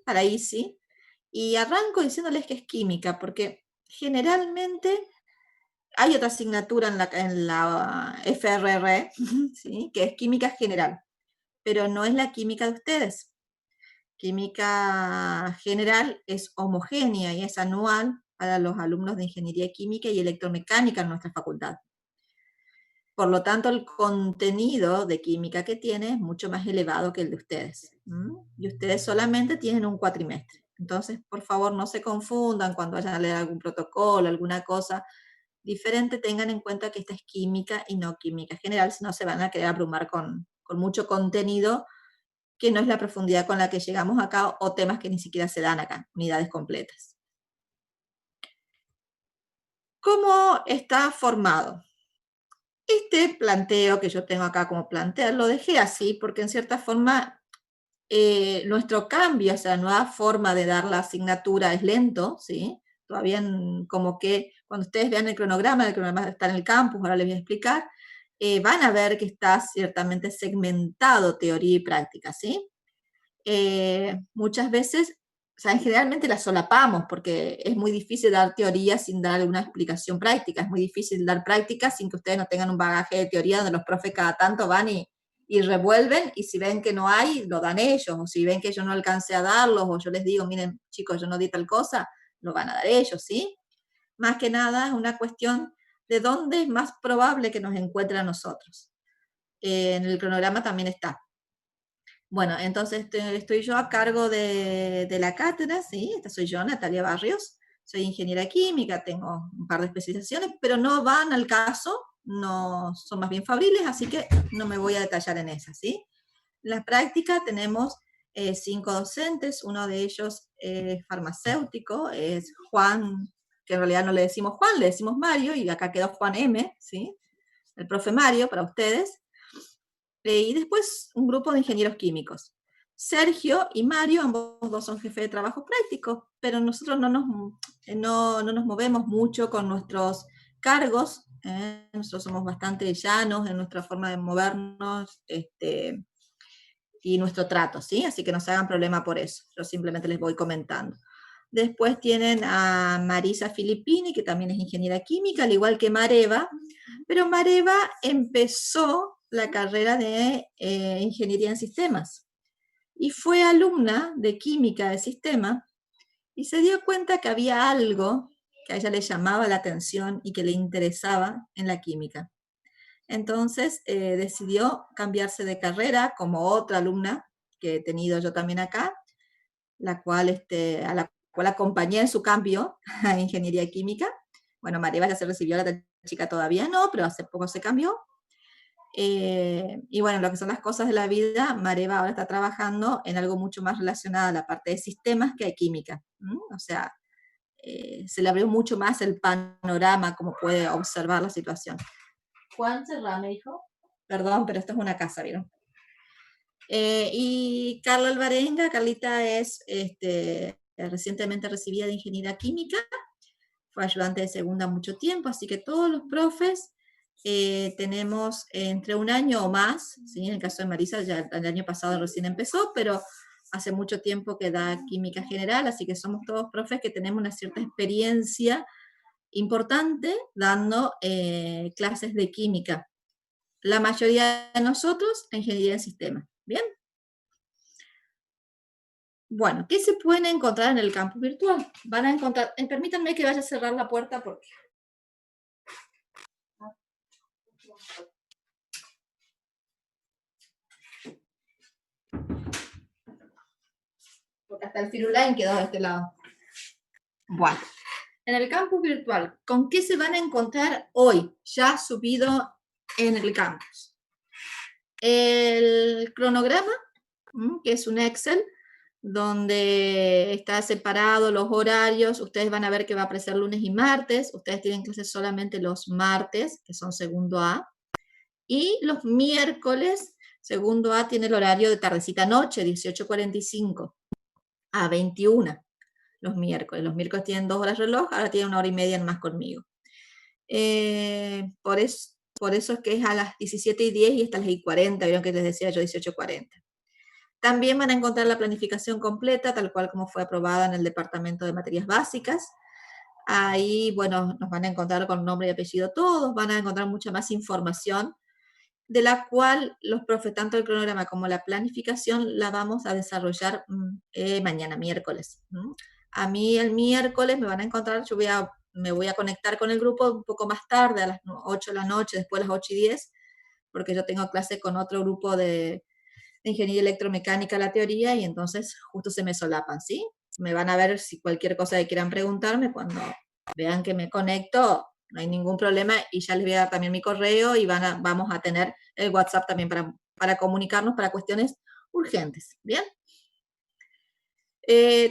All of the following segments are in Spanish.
para Easy, y arranco diciéndoles que es química, porque generalmente hay otra asignatura en la FRR, ¿sí? Que es química general, pero no es la química de ustedes. Química general es homogénea y es anual para los alumnos de Ingeniería Química y Electromecánica en nuestra facultad. Por lo tanto, el contenido de química que tiene es mucho más elevado que el de ustedes. Y ustedes solamente tienen un cuatrimestre. Entonces, por favor, no se confundan cuando vayan a leer algún protocolo, alguna cosa diferente, tengan en cuenta que esta es química y no química general, si no se van a querer abrumar con mucho contenido que no es la profundidad con la que llegamos acá, o temas que ni siquiera se dan acá, unidades completas. ¿Cómo está formado? Este planteo que yo tengo acá como plantear, lo dejé así porque en cierta forma nuestro cambio hacia la nueva forma de dar la asignatura es lento, ¿sí? Todavía como que cuando ustedes vean el cronograma está en el campus, ahora les voy a explicar, van a ver que está ciertamente segmentado teoría y práctica, ¿sí? Muchas veces, o sea, generalmente las solapamos porque es muy difícil dar teoría sin dar una explicación práctica, es muy difícil dar práctica sin que ustedes no tengan un bagaje de teoría donde los profes cada tanto van y revuelven, y si ven que no hay, lo dan ellos, o si ven que yo no alcancé a darlos, o yo les digo, miren chicos, yo no di tal cosa, lo van a dar ellos, ¿sí? Más que nada es una cuestión de dónde es más probable que nos encuentren a nosotros. En el cronograma también está. Bueno, entonces estoy yo a cargo de la cátedra, ¿sí? Esta soy yo, Natalia Barrios. Soy ingeniera química, tengo un par de especializaciones, pero no van al caso, no son más bien fabriles, así que no me voy a detallar en esas, ¿sí? En la práctica tenemos 5 docentes, uno de ellos es farmacéutico, es Juan, que en realidad no le decimos Juan, le decimos Mario, y acá quedó Juan M, ¿sí? El profe Mario para ustedes. Y después un grupo de ingenieros químicos. Sergio y Mario, ambos dos son jefes de trabajo prácticos, pero nosotros no nos movemos mucho con nuestros cargos. Nosotros somos bastante llanos en nuestra forma de movernos y nuestro trato, ¿sí? Así que no se hagan problema por eso. Yo simplemente les voy comentando. Después tienen a Marisa Filippini, que también es ingeniera química, al igual que Mareva, pero Mareva empezó la carrera de ingeniería en sistemas y fue alumna de química de sistema y se dio cuenta que había algo que a ella le llamaba la atención y que le interesaba en la química. Entonces decidió cambiarse de carrera, como otra alumna que he tenido yo también acá, a la cual acompañé en su cambio a ingeniería química. Bueno, Mareva ya se recibió, la chica todavía no, pero hace poco se cambió. Y bueno, lo que son las cosas de la vida, Mareva ahora está trabajando en algo mucho más relacionado a la parte de sistemas que a química. O sea, se le abrió mucho más el panorama, como puede observar la situación. Juan, cerrame, hijo. Perdón, pero esto es una casa, ¿vieron? Y Carla Alvarenga, Carlita es recientemente recibida de Ingeniería Química, fue ayudante de segunda mucho tiempo, así que todos los profes tenemos entre un año o más, ¿sí? En el caso de Marisa, ya el año pasado recién empezó, pero hace mucho tiempo que da química general, así que somos todos profes que tenemos una cierta experiencia importante dando clases de química. La mayoría de nosotros en ingeniería de sistemas. ¿Bien? Bueno, ¿qué se pueden encontrar en el campus virtual? Van a encontrar, permítanme que vaya a cerrar la puerta porque hasta el Firulais quedó de este lado. Bueno, en el campus virtual, ¿con qué se van a encontrar hoy, ya subido en el campus? El cronograma, que es un Excel, donde está separado los horarios. Ustedes van a ver que va a aparecer lunes y martes. Ustedes tienen clases solamente los martes, que son segundo A. Y los miércoles, segundo A tiene el horario de tardecita noche, 18:45 a 21. Los miércoles. Los miércoles tienen 2 horas reloj, ahora tienen 1 hora y media más conmigo. Por eso es que es a las 17:10 y hasta las 10:40, vieron que les decía yo 18:40. También van a encontrar la planificación completa, tal cual como fue aprobada en el Departamento de Materias Básicas. Ahí, bueno, nos van a encontrar con nombre y apellido todos, van a encontrar mucha más información, de la cual los profes, tanto el cronograma como la planificación, la vamos a desarrollar mañana, miércoles. A mí el miércoles me van a encontrar, me voy a conectar con el grupo un poco más tarde, a las 8 de la noche, después a las 8:10, porque yo tengo clase con otro grupo de ingeniería electromecánica, la teoría, y entonces justo se me solapan, ¿sí? Me van a ver si cualquier cosa que quieran preguntarme, cuando vean que me conecto, no hay ningún problema, y ya les voy a dar también mi correo, y vamos a tener el WhatsApp también para comunicarnos para cuestiones urgentes, ¿bien?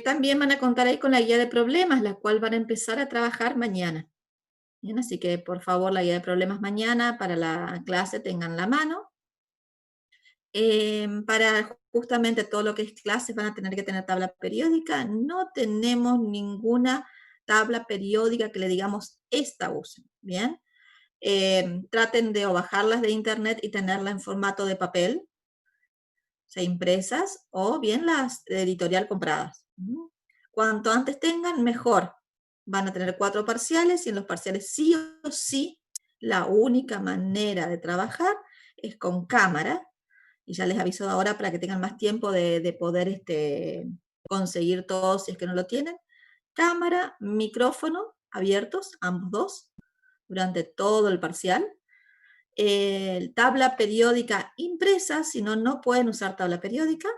También van a contar ahí con la guía de problemas, la cual van a empezar a trabajar mañana. Bien, así que por favor la guía de problemas mañana para la clase tengan la mano. Para justamente todo lo que es clases van a tener que tener tabla periódica. No tenemos ninguna tabla periódica que le digamos esta usen, ¿bien? Traten de o bajarlas de internet y tenerlas en formato de papel, o sea, impresas, o bien las de editorial compradas. Cuanto antes tengan, mejor. Van a tener 4 parciales, y en los parciales sí o sí, la única manera de trabajar es con cámara, y ya les aviso ahora para que tengan más tiempo de poder conseguir todo si es que no lo tienen. Cámara, micrófono abiertos, ambos dos, durante todo el parcial. Tabla periódica impresa, si no, no pueden usar tabla periódica,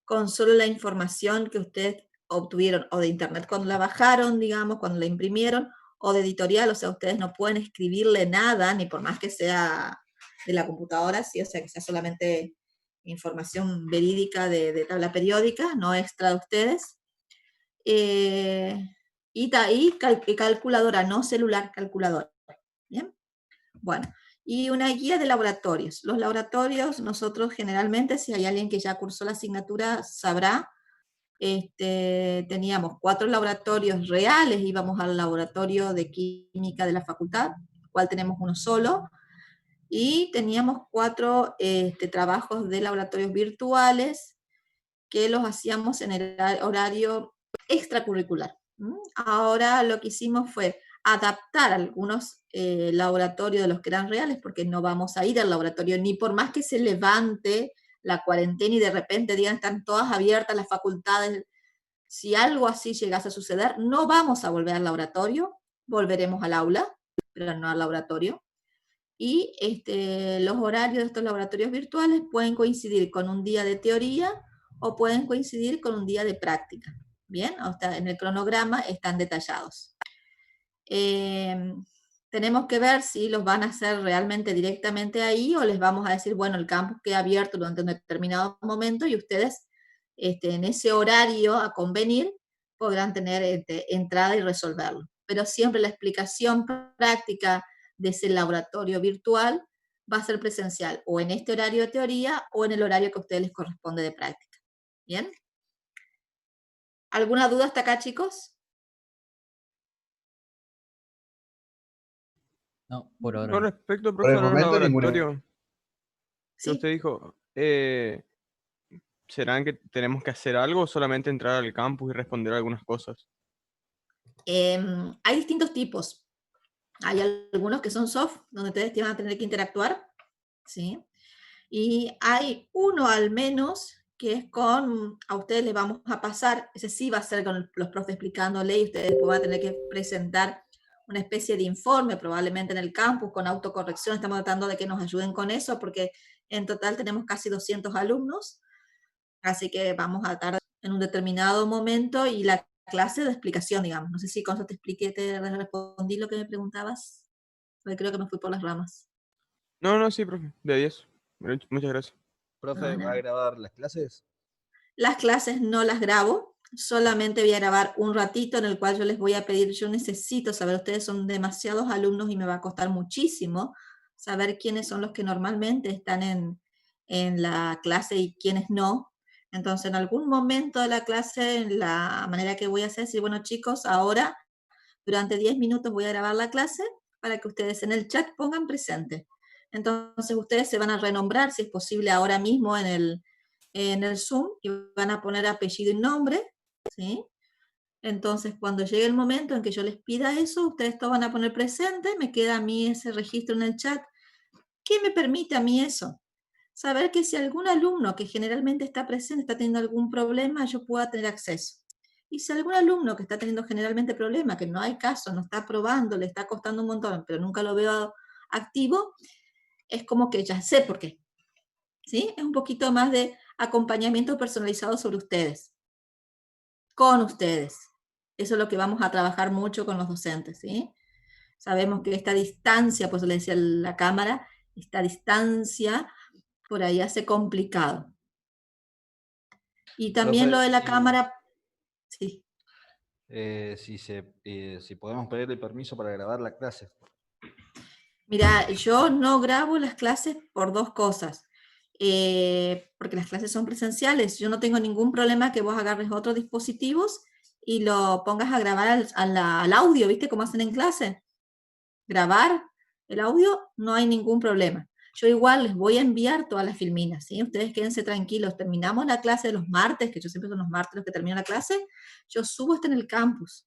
con solo la información que ustedes obtuvieron o de internet cuando la bajaron, digamos, cuando la imprimieron, o de editorial, o sea, ustedes no pueden escribirle nada, ni por más que sea de la computadora, ¿sí? O sea, que sea solamente información verídica de tabla periódica, no extra de ustedes. Y calculadora, no celular, calculadora. ¿Bien? Bueno, y una guía de laboratorios. Los laboratorios, nosotros generalmente, si hay alguien que ya cursó la asignatura, sabrá, teníamos 4 laboratorios reales, íbamos al laboratorio de química de la facultad, cual tenemos uno solo, y teníamos 4 trabajos de laboratorios virtuales que los hacíamos en el horario extracurricular. Ahora lo que hicimos fue adaptar algunos laboratorios de los que eran reales, porque no vamos a ir al laboratorio, ni por más que se levante la cuarentena y de repente digan están todas abiertas las facultades. Si algo así llegase a suceder, no vamos a volver al laboratorio, volveremos al aula, pero no al laboratorio. Y los horarios de estos laboratorios virtuales pueden coincidir con un día de teoría o pueden coincidir con un día de práctica. Bien, o sea, en el cronograma están detallados. Tenemos que ver si los van a hacer realmente directamente ahí, o les vamos a decir, bueno, el campus queda abierto durante un determinado momento y ustedes en ese horario a convenir podrán tener entrada y resolverlo. Pero siempre la explicación práctica de ese laboratorio virtual va a ser presencial, o en este horario de teoría o en el horario que a ustedes les corresponde de práctica. ¿Bien? ¿Alguna duda hasta acá, chicos? No, por ahora Con no. respecto, Por profe, el a los momento, ninguna. laboratorios que Sí. usted dijo, ¿serán que tenemos que hacer algo o solamente entrar al campus y responder algunas cosas? Hay distintos tipos. Hay algunos que son soft, donde ustedes van a tener que interactuar, ¿sí? Y hay uno al menos que es a ustedes les vamos a pasar, ese sí va a ser con los profes explicándole, y ustedes van a tener que presentar una especie de informe, probablemente en el campus, con autocorrección. Estamos tratando de que nos ayuden con eso, porque en total tenemos casi 200 alumnos, así que vamos a estar en un determinado momento, y la clase de explicación, digamos. No sé si con eso te expliqué, te respondí lo que me preguntabas, porque creo que me fui por las ramas. No, sí, profe, de 10. Muchas gracias. Profe, No, ¿va a grabar las clases? Las clases no las grabo, solamente voy a grabar un ratito en el cual yo les voy a pedir, yo necesito saber, ustedes son demasiados alumnos y me va a costar muchísimo saber quiénes son los que normalmente están en la clase y quiénes no. Entonces, en algún momento de la clase, la manera que voy a hacer es decir, bueno, chicos, ahora durante 10 minutos voy a grabar la clase para que ustedes en el chat pongan presente. Entonces, ustedes se van a renombrar, si es posible, ahora mismo en el Zoom y van a poner apellido y nombre, ¿sí? Entonces, cuando llegue el momento en que yo les pida eso, ustedes todos van a poner presente, me queda a mí ese registro en el chat. ¿Qué me permite a mí eso? Saber que si algún alumno que generalmente está presente está teniendo algún problema, yo pueda tener acceso. Y si algún alumno que está teniendo generalmente problemas, que no hay caso, no está probando, le está costando un montón, pero nunca lo veo activo, es como que ya sé por qué. ¿Sí? Es un poquito más de acompañamiento personalizado sobre ustedes, con ustedes. Eso es lo que vamos a trabajar mucho con los docentes, ¿sí? Sabemos que esta distancia, pues le decía la cámara, esta distancia por ahí hace complicado. Y también Profe, lo de la cámara, sí. si podemos pedirle permiso para grabar la clase. Mira, yo no grabo las clases por dos cosas. Porque las clases son presenciales. Yo no tengo ningún problema que vos agarres otros dispositivos y lo pongas a grabar al audio, ¿viste? Como hacen en clase. Grabar el audio, no hay ningún problema. Yo igual les voy a enviar todas las filminas, ¿sí? Ustedes quédense tranquilos. Terminamos la clase de los martes, que yo siempre son los martes los que termino la clase. Yo subo esto en el campus,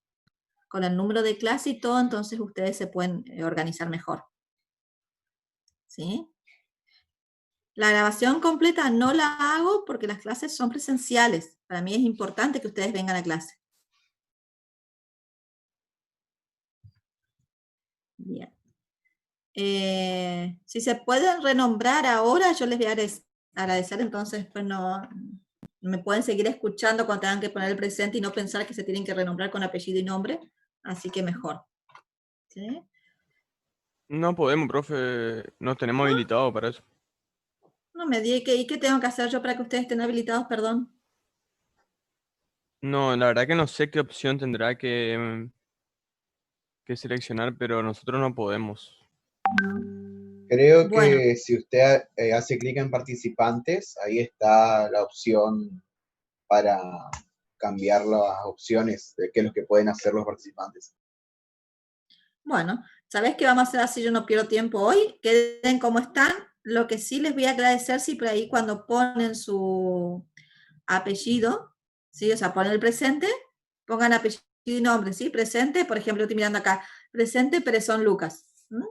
con el número de clase y todo, entonces ustedes se pueden organizar mejor. ¿Sí? La grabación completa no la hago porque las clases son presenciales. Para mí es importante que ustedes vengan a clase. Bien. Si se pueden renombrar ahora, yo les voy a agradecer, entonces pues no me pueden seguir escuchando cuando tengan que poner el presente y no pensar que se tienen que renombrar con apellido y nombre, así que mejor. ¿Sí? No podemos, profe, no tenemos habilitado para eso. No me diga, ¿y qué tengo que hacer yo para que ustedes estén habilitados? Perdón. No, la verdad que no sé qué opción tendrá que seleccionar, pero nosotros no podemos. Creo Bueno, que si usted hace clic en participantes, ahí está la opción para cambiar las opciones de qué es lo que pueden hacer los participantes. bueno, ¿sabés qué vamos a hacer así? Yo no pierdo tiempo hoy. Queden como están. Lo que sí les voy a agradecer si por ahí cuando ponen su apellido, ¿sí? O sea, ponen el presente, pongan apellido y nombre, ¿sí? Presente, por ejemplo, estoy mirando acá, presente Perezón Lucas. ¿Mm?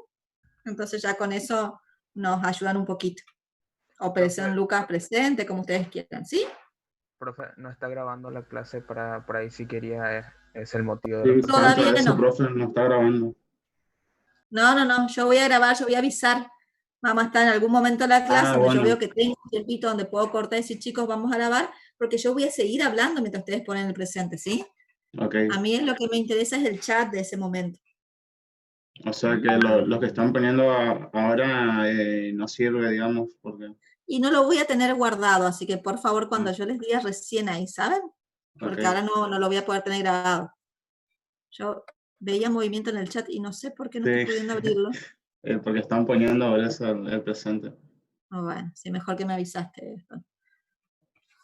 Entonces ya con eso nos ayudan un poquito. O Perezón Lucas presente, como ustedes quieran, ¿sí? Profe, no está grabando la clase por ahí si quería, es el motivo de Sí, la justamente Todavía eso, no. profe, no está grabando. No, yo voy a grabar, yo voy a avisar. Vamos a estar en algún momento en la clase donde yo Bueno, veo que tengo un tiempito donde puedo cortar y decir, chicos, vamos a grabar, porque yo voy a seguir hablando mientras ustedes ponen el presente, ¿sí? ok. A mí lo que me interesa es el chat de ese momento. O sea que lo que están poniendo ahora no sirve, digamos, porque... Y no lo voy a tener guardado, así que por favor, cuando Ah, yo les diga recién ahí, ¿saben? Porque ok. ahora no lo voy a poder tener grabado. Yo veía movimiento en el chat y no sé por qué no estoy Sí, pudiendo abrirlo. porque están poniendo ahora eso, el presente. Oh, bueno, sí, mejor que me avisaste esto.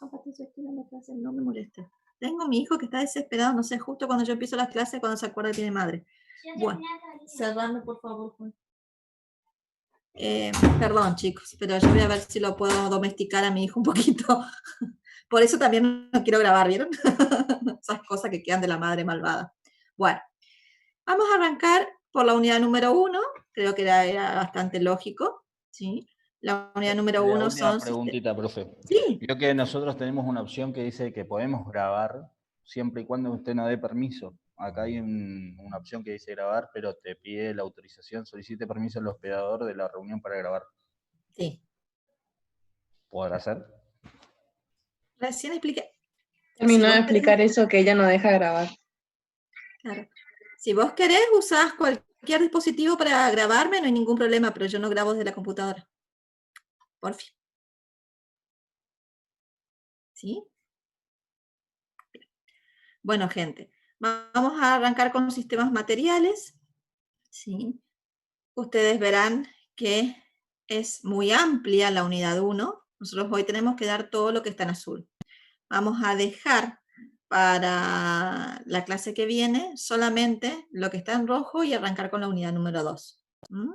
Oh, Patricia, estoy dando clases, no me molestes. Tengo a mi hijo que está desesperado, no sé, justo cuando yo empiezo las clases, cuando se acuerda que tiene madre. Bueno, cerrame por favor, Juan. Perdón, chicos, pero yo voy a ver si lo puedo domesticar a mi hijo un poquito. Por eso también no quiero grabar, ¿vieron? Esas cosas que quedan de la madre malvada. Bueno, vamos a arrancar por la unidad número 1. Creo que era bastante lógico, ¿sí? La unidad número La 1 última son... preguntita, profe. Sí, Vio que nosotros tenemos una opción que dice que podemos grabar siempre y cuando usted no dé permiso. Acá hay una opción que dice grabar, pero te pide la autorización, solicite permiso al hospedador de la reunión para grabar. sí. ¿Podrá ser? Recién expliqué. Terminó vos de querés, explicar eso que ella no deja grabar. claro. Si vos querés, usás cualquier dispositivo para grabarme, no hay ningún problema, pero yo no grabo desde la computadora. Por fin. ¿Sí? Bueno, gente, vamos a arrancar con sistemas materiales. ¿Sí? Ustedes verán que es muy amplia la unidad 1. Nosotros hoy tenemos que dar todo lo que está en azul. Vamos a dejar para la clase que viene solamente lo que está en rojo y arrancar con la unidad número 2. ¿Mm?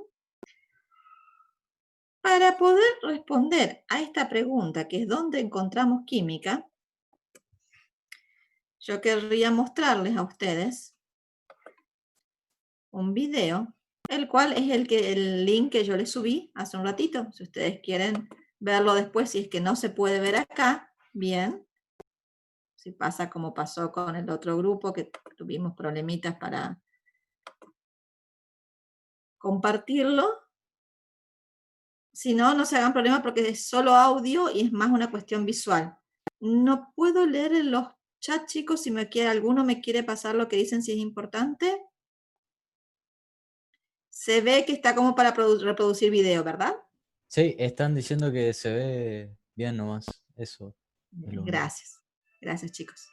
Para poder responder a esta pregunta, que es ¿dónde encontramos química? Yo querría mostrarles a ustedes un video, el cual es el link que yo les subí hace un ratito. Si ustedes quieren verlo después, si es que no se puede ver acá, bien. Si pasa como pasó con el otro grupo, que tuvimos problemitas para compartirlo. Si no, no se hagan problema porque es solo audio y es más una cuestión visual. No puedo leer en los chats, chicos, si alguno me quiere pasar lo que dicen, si es importante. Se ve que está como para reproducir video, ¿verdad? Sí, están diciendo que se ve bien nomás. Eso es lo único. Gracias. Gracias, chicos.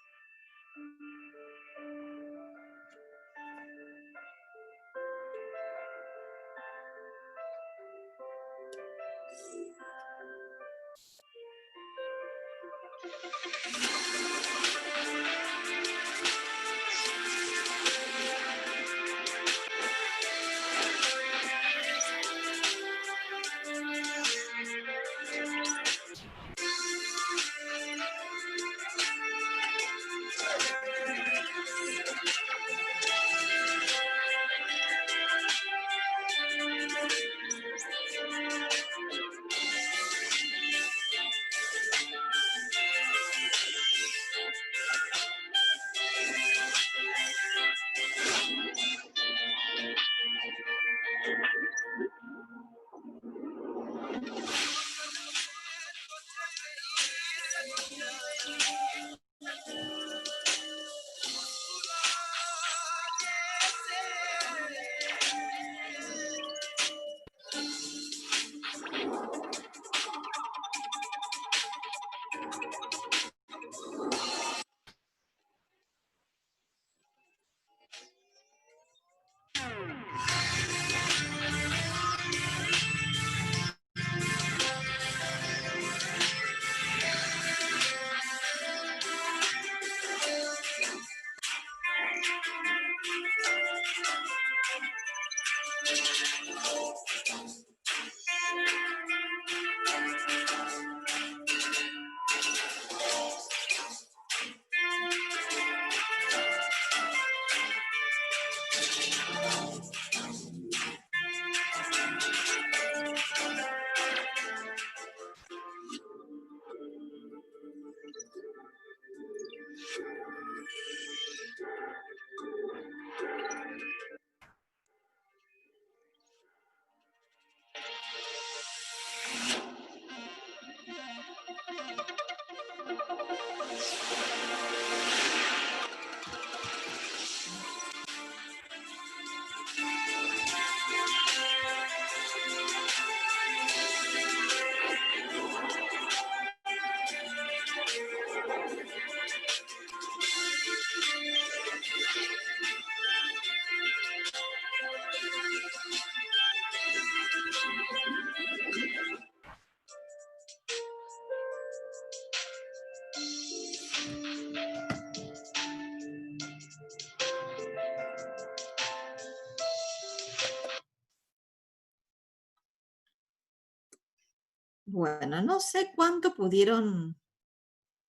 Bueno, no sé cuánto pudieron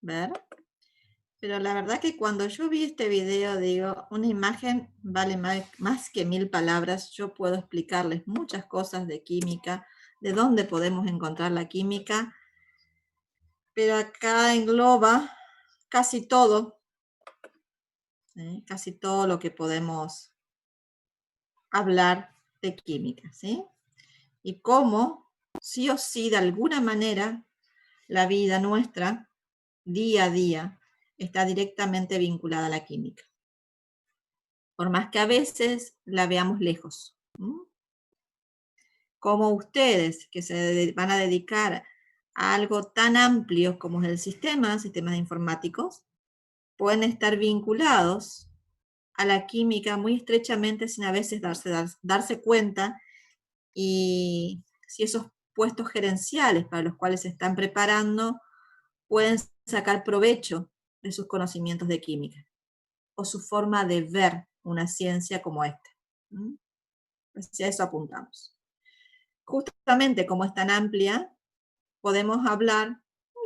ver, pero la verdad que cuando yo vi este video, digo, una imagen vale más que 1000 palabras. Yo puedo explicarles muchas cosas de química, de dónde podemos encontrar la química, pero acá engloba casi todo, casi todo lo que podemos hablar de química, ¿sí? Y cómo, sí o sí, de alguna manera, la vida nuestra, día a día, está directamente vinculada a la química. Por más que a veces la veamos lejos. Como ustedes, que se van a dedicar a algo tan amplio como es el sistemas informáticos, pueden estar vinculados a la química muy estrechamente sin a veces darse cuenta, y si esos puestos gerenciales para los cuales se están preparando pueden sacar provecho de sus conocimientos de química o su forma de ver una ciencia como esta. Hacia eso apuntamos. justamente como es tan amplia, podemos hablar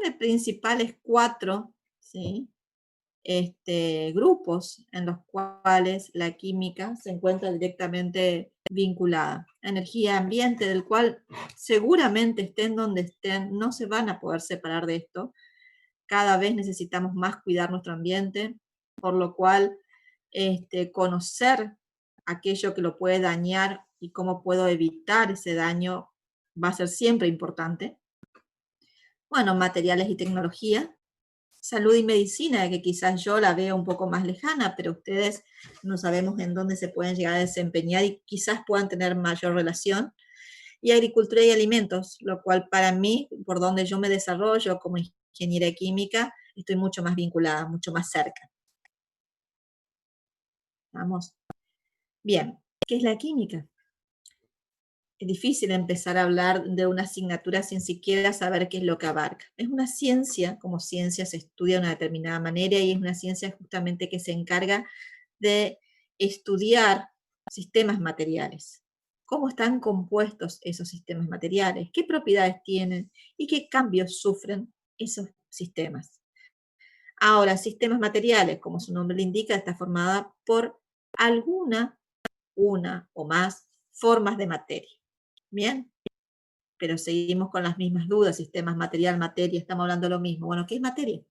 de principales 4, ¿sí? Grupos en los cuales la química se encuentra directamente vinculada. Energía, ambiente, del cual seguramente estén donde estén, no se van a poder separar de esto. Cada vez necesitamos más cuidar nuestro ambiente, por lo cual conocer aquello que lo puede dañar y cómo puedo evitar ese daño va a ser siempre importante. Bueno, materiales y tecnología, salud y medicina, que quizás yo la veo un poco más lejana, pero ustedes no sabemos en dónde se pueden llegar a desempeñar y quizás puedan tener mayor relación. Y agricultura y alimentos, lo cual para mí, por donde yo me desarrollo como ingeniera química, estoy mucho más vinculada, mucho más cerca. Vamos. Bien, ¿qué es la química? Es difícil empezar a hablar de una asignatura sin siquiera saber qué es lo que abarca. Es una ciencia, como ciencia se estudia de una determinada manera y es una ciencia justamente que se encarga de estudiar sistemas materiales. Cómo están compuestos esos sistemas materiales, qué propiedades tienen y qué cambios sufren esos sistemas. Ahora, sistemas materiales, como su nombre le indica, está formada por una o más formas de materia. Bien, pero seguimos con las mismas dudas, sistemas material, materia, estamos hablando de lo mismo. Bueno, ¿qué es materia?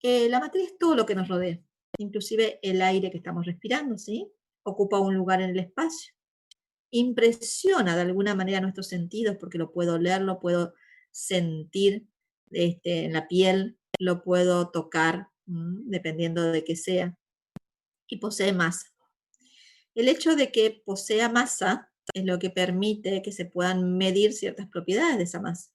La materia es todo lo que nos rodea, inclusive el aire que estamos respirando, ¿sí? Ocupa un lugar en el espacio. Impresiona de alguna manera nuestros sentidos, porque lo puedo oler, lo puedo sentir en la piel, lo puedo tocar, dependiendo de qué sea, y posee masa. El hecho de que posea masa es lo que permite que se puedan medir ciertas propiedades de esa masa.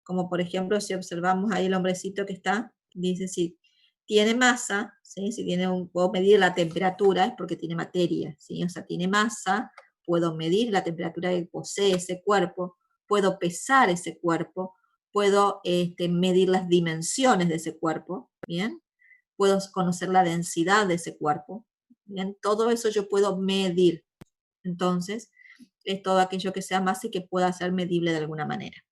Como por ejemplo, si observamos ahí el hombrecito que está, dice si tiene masa, ¿sí? Si puedo medir la temperatura, es porque tiene materia, ¿sí? O sea, tiene masa, puedo medir la temperatura que posee ese cuerpo, puedo pesar ese cuerpo, puedo medir las dimensiones de ese cuerpo, ¿bien? Puedo conocer la densidad de ese cuerpo, ¿bien? Todo eso yo puedo medir. Entonces, es todo aquello que sea masa y que pueda ser medible de alguna manera.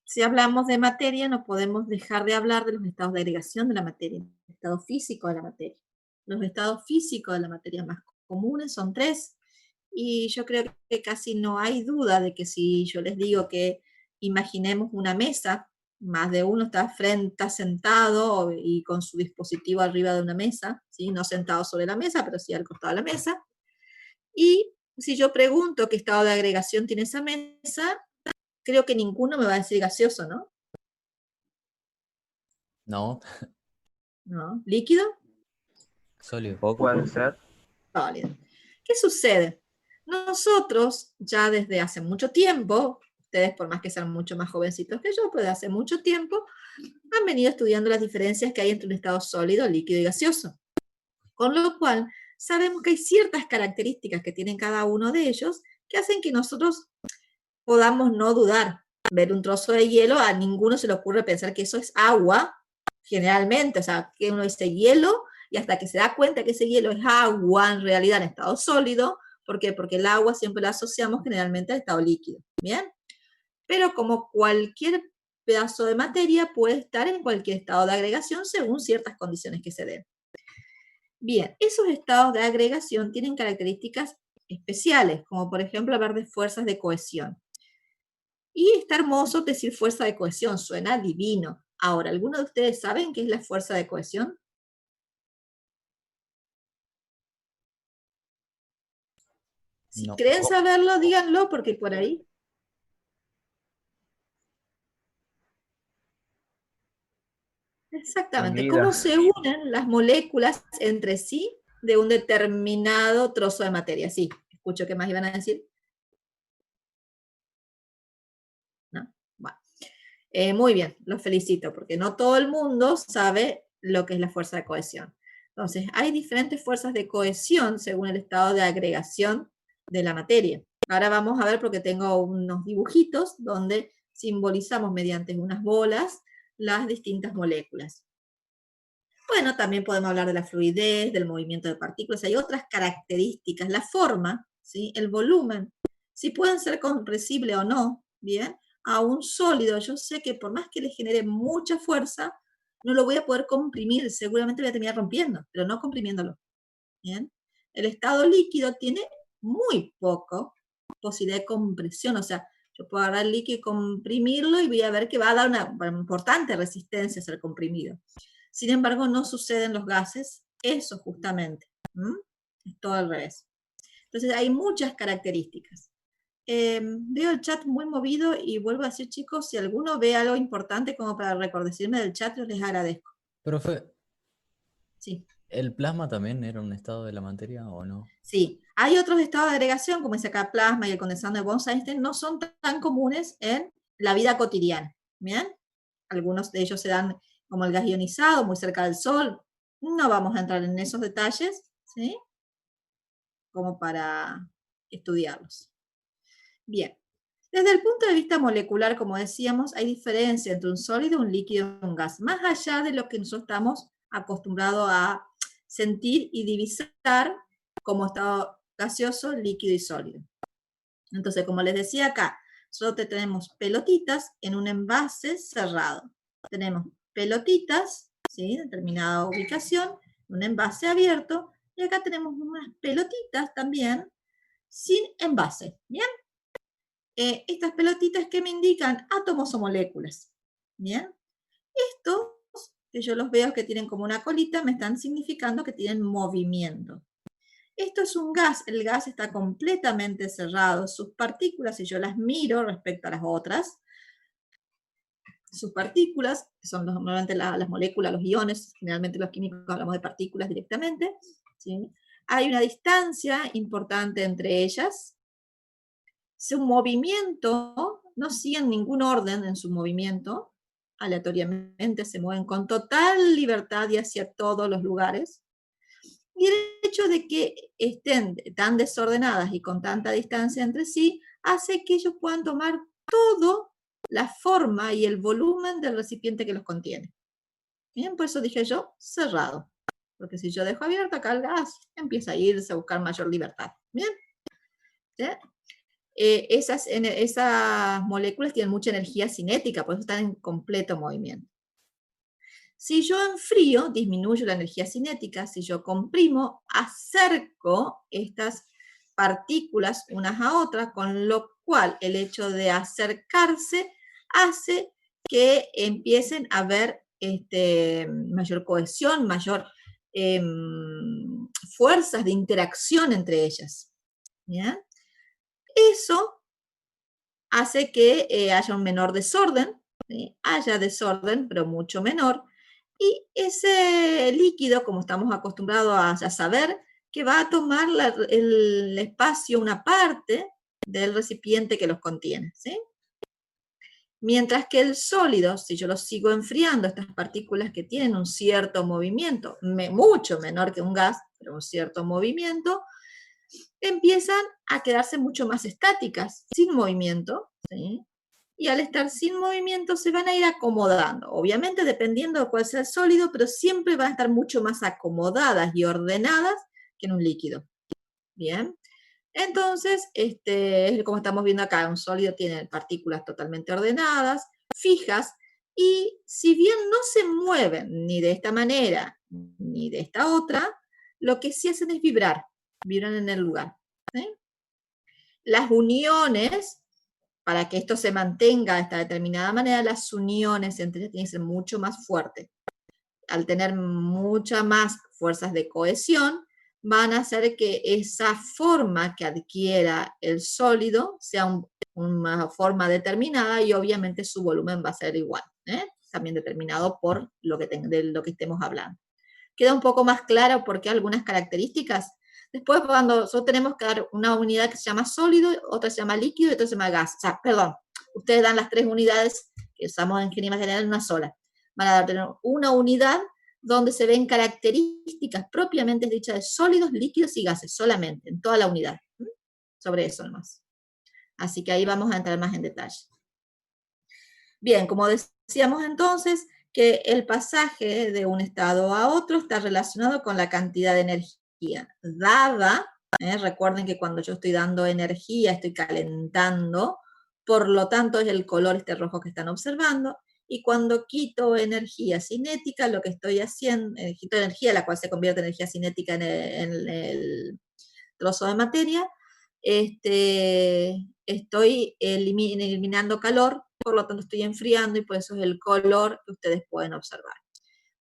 Si hablamos de materia, no podemos dejar de hablar de los estados de agregación de la materia, el estado físico de la materia. Los estados físicos de la materia más comunes son 3, y yo creo que casi no hay duda de que si yo les digo que imaginemos una mesa, más de uno está sentado y con su dispositivo arriba de una mesa, ¿sí? No sentado sobre la mesa, pero sí al costado de la mesa. Y si yo pregunto qué estado de agregación tiene esa mesa, creo que ninguno me va a decir gaseoso, ¿no? No, ¿No? ¿Líquido? sólido. Puede ser. Sólido. ¿Qué sucede? Nosotros ya desde hace mucho tiempo, ustedes por más que sean mucho más jovencitos que yo, pues de hace mucho tiempo, han venido estudiando las diferencias que hay entre un estado sólido, líquido y gaseoso. Con lo cual, sabemos que hay ciertas características que tienen cada uno de ellos que hacen que nosotros podamos no dudar. Ver un trozo de hielo, a ninguno se le ocurre pensar que eso es agua, generalmente, o sea, que uno dice hielo, y hasta que se da cuenta que ese hielo es agua, en realidad en estado sólido. ¿Por qué? Porque el agua siempre la asociamos generalmente al estado líquido, ¿bien? Pero como cualquier pedazo de materia puede estar en cualquier estado de agregación según ciertas condiciones que se den. Bien, esos estados de agregación tienen características especiales, como por ejemplo hablar de fuerzas de cohesión. Y está hermoso decir fuerza de cohesión, suena divino. Ahora, ¿alguno de ustedes saben qué es la fuerza de cohesión? Si No. creen saberlo, díganlo, porque por ahí. Exactamente, Unida. cómo se unen las moléculas entre sí de un determinado trozo de materia. Sí, escucho qué más iban a decir. ¿No? Bueno. Muy bien, los felicito, porque no todo el mundo sabe lo que es la fuerza de cohesión. Entonces, hay diferentes fuerzas de cohesión según el estado de agregación de la materia. Ahora vamos a ver, porque tengo unos dibujitos donde simbolizamos mediante unas bolas las distintas moléculas. Bueno, también podemos hablar de la fluidez, del movimiento de partículas, hay otras características. La forma, ¿sí? El volumen, si pueden ser compresibles o no, ¿bien? A un sólido, yo sé que por más que le genere mucha fuerza, no lo voy a poder comprimir, seguramente voy a terminar rompiendo, pero no comprimiéndolo, ¿bien? El estado líquido tiene muy poco posibilidad de compresión, o sea, yo puedo agarrar el líquido y comprimirlo y voy a ver que va a dar una importante resistencia a ser comprimido. Sin embargo, no sucede en los gases eso justamente. Es todo al revés. Entonces, hay muchas características. Veo el chat muy movido y vuelvo a decir, chicos, si alguno ve algo importante como para recordarme del chat, les agradezco. Profe, Sí. ¿el plasma también era un estado de la materia o no? Sí, hay otros estados de agregación, como dice acá plasma y el condensado de Bose-Einstein, no son tan comunes en la vida cotidiana. ¿Bien? Algunos de ellos se dan como el gas ionizado, muy cerca del Sol. No vamos a entrar en esos detalles, ¿sí? Como para estudiarlos. Bien. Desde el punto de vista molecular, como decíamos, hay diferencia entre un sólido, un líquido y un gas, más allá de lo que nosotros estamos acostumbrados a sentir y divisar como estado gaseoso, líquido y sólido. Entonces, como les decía acá, nosotros tenemos pelotitas en un envase cerrado. Tenemos pelotitas, ¿sí? Determinada ubicación, un envase abierto, y acá tenemos unas pelotitas también sin envase, ¿bien? Estas pelotitas que me indican átomos o moléculas, ¿bien? Estos, que yo los veo que tienen como una colita, me están significando que tienen movimiento. Esto es un gas, el gas está completamente cerrado, sus partículas, si yo las miro respecto a las otras, sus partículas, que son normalmente las moléculas, los iones, generalmente los químicos hablamos de partículas directamente, ¿sí? Hay una distancia importante entre ellas, su movimiento, no siguen ningún orden en su movimiento, aleatoriamente se mueven con total libertad y hacia todos los lugares. Y el hecho de que estén tan desordenadas y con tanta distancia entre sí, hace que ellos puedan tomar todo la forma y el volumen del recipiente que los contiene. Bien, por eso dije yo, cerrado. Porque si yo dejo abierto acá el gas, empieza a irse a buscar mayor libertad. Bien. ¿Sí? Esas moléculas tienen mucha energía cinética, por eso están en completo movimiento. Si yo enfrío, disminuyo la energía cinética. Si yo comprimo, acerco estas partículas unas a otras, con lo cual el hecho de acercarse hace que empiecen a haber mayor cohesión, mayor fuerzas de interacción entre ellas. ¿Bien? Eso hace que haya un menor desorden, ¿sí? Haya desorden, pero mucho menor, y ese líquido, como estamos acostumbrados a saber, que va a tomar el espacio, una parte del recipiente que los contiene, ¿sí? Mientras que el sólido, si yo lo sigo enfriando, estas partículas que tienen un cierto movimiento, mucho menor que un gas, pero un cierto movimiento, empiezan a quedarse mucho más estáticas, sin movimiento, ¿sí? Y al estar sin movimiento se van a ir acomodando, obviamente dependiendo de cuál sea el sólido, pero siempre van a estar mucho más acomodadas y ordenadas que en un líquido. Bien, entonces, como estamos viendo acá, un sólido tiene partículas totalmente ordenadas, fijas, y si bien no se mueven ni de esta manera ni de esta otra, lo que sí hacen es vibran en el lugar. ¿Sí? Las uniones, para que esto se mantenga de esta determinada manera, las uniones entre ellas tienen que ser mucho más fuertes. Al tener muchas más fuerzas de cohesión, van a hacer que esa forma que adquiera el sólido sea una forma determinada y obviamente su volumen va a ser igual, también determinado por de lo que estemos hablando. Queda un poco más claro por qué algunas características. Después, cuando nosotros tenemos que dar una unidad que se llama sólido, otra se llama líquido y otra se llama gas. O sea, perdón, ustedes dan las tres unidades que usamos en ingeniería general en una sola. Van a tener una unidad donde se ven características propiamente dichas de sólidos, líquidos y gases, solamente, en toda la unidad. Sobre eso nomás. Así que ahí vamos a entrar más en detalle. Bien, como decíamos entonces, que el pasaje de un estado a otro está relacionado con la cantidad de energía dada Recuerden que cuando yo estoy dando energía, estoy calentando, por lo tanto es el color este rojo que están observando, y cuando quito energía cinética, lo que estoy haciendo, quito energía, la cual se convierte en energía cinética en el trozo de materia, estoy eliminando calor, por lo tanto estoy enfriando, y por eso es el color que ustedes pueden observar.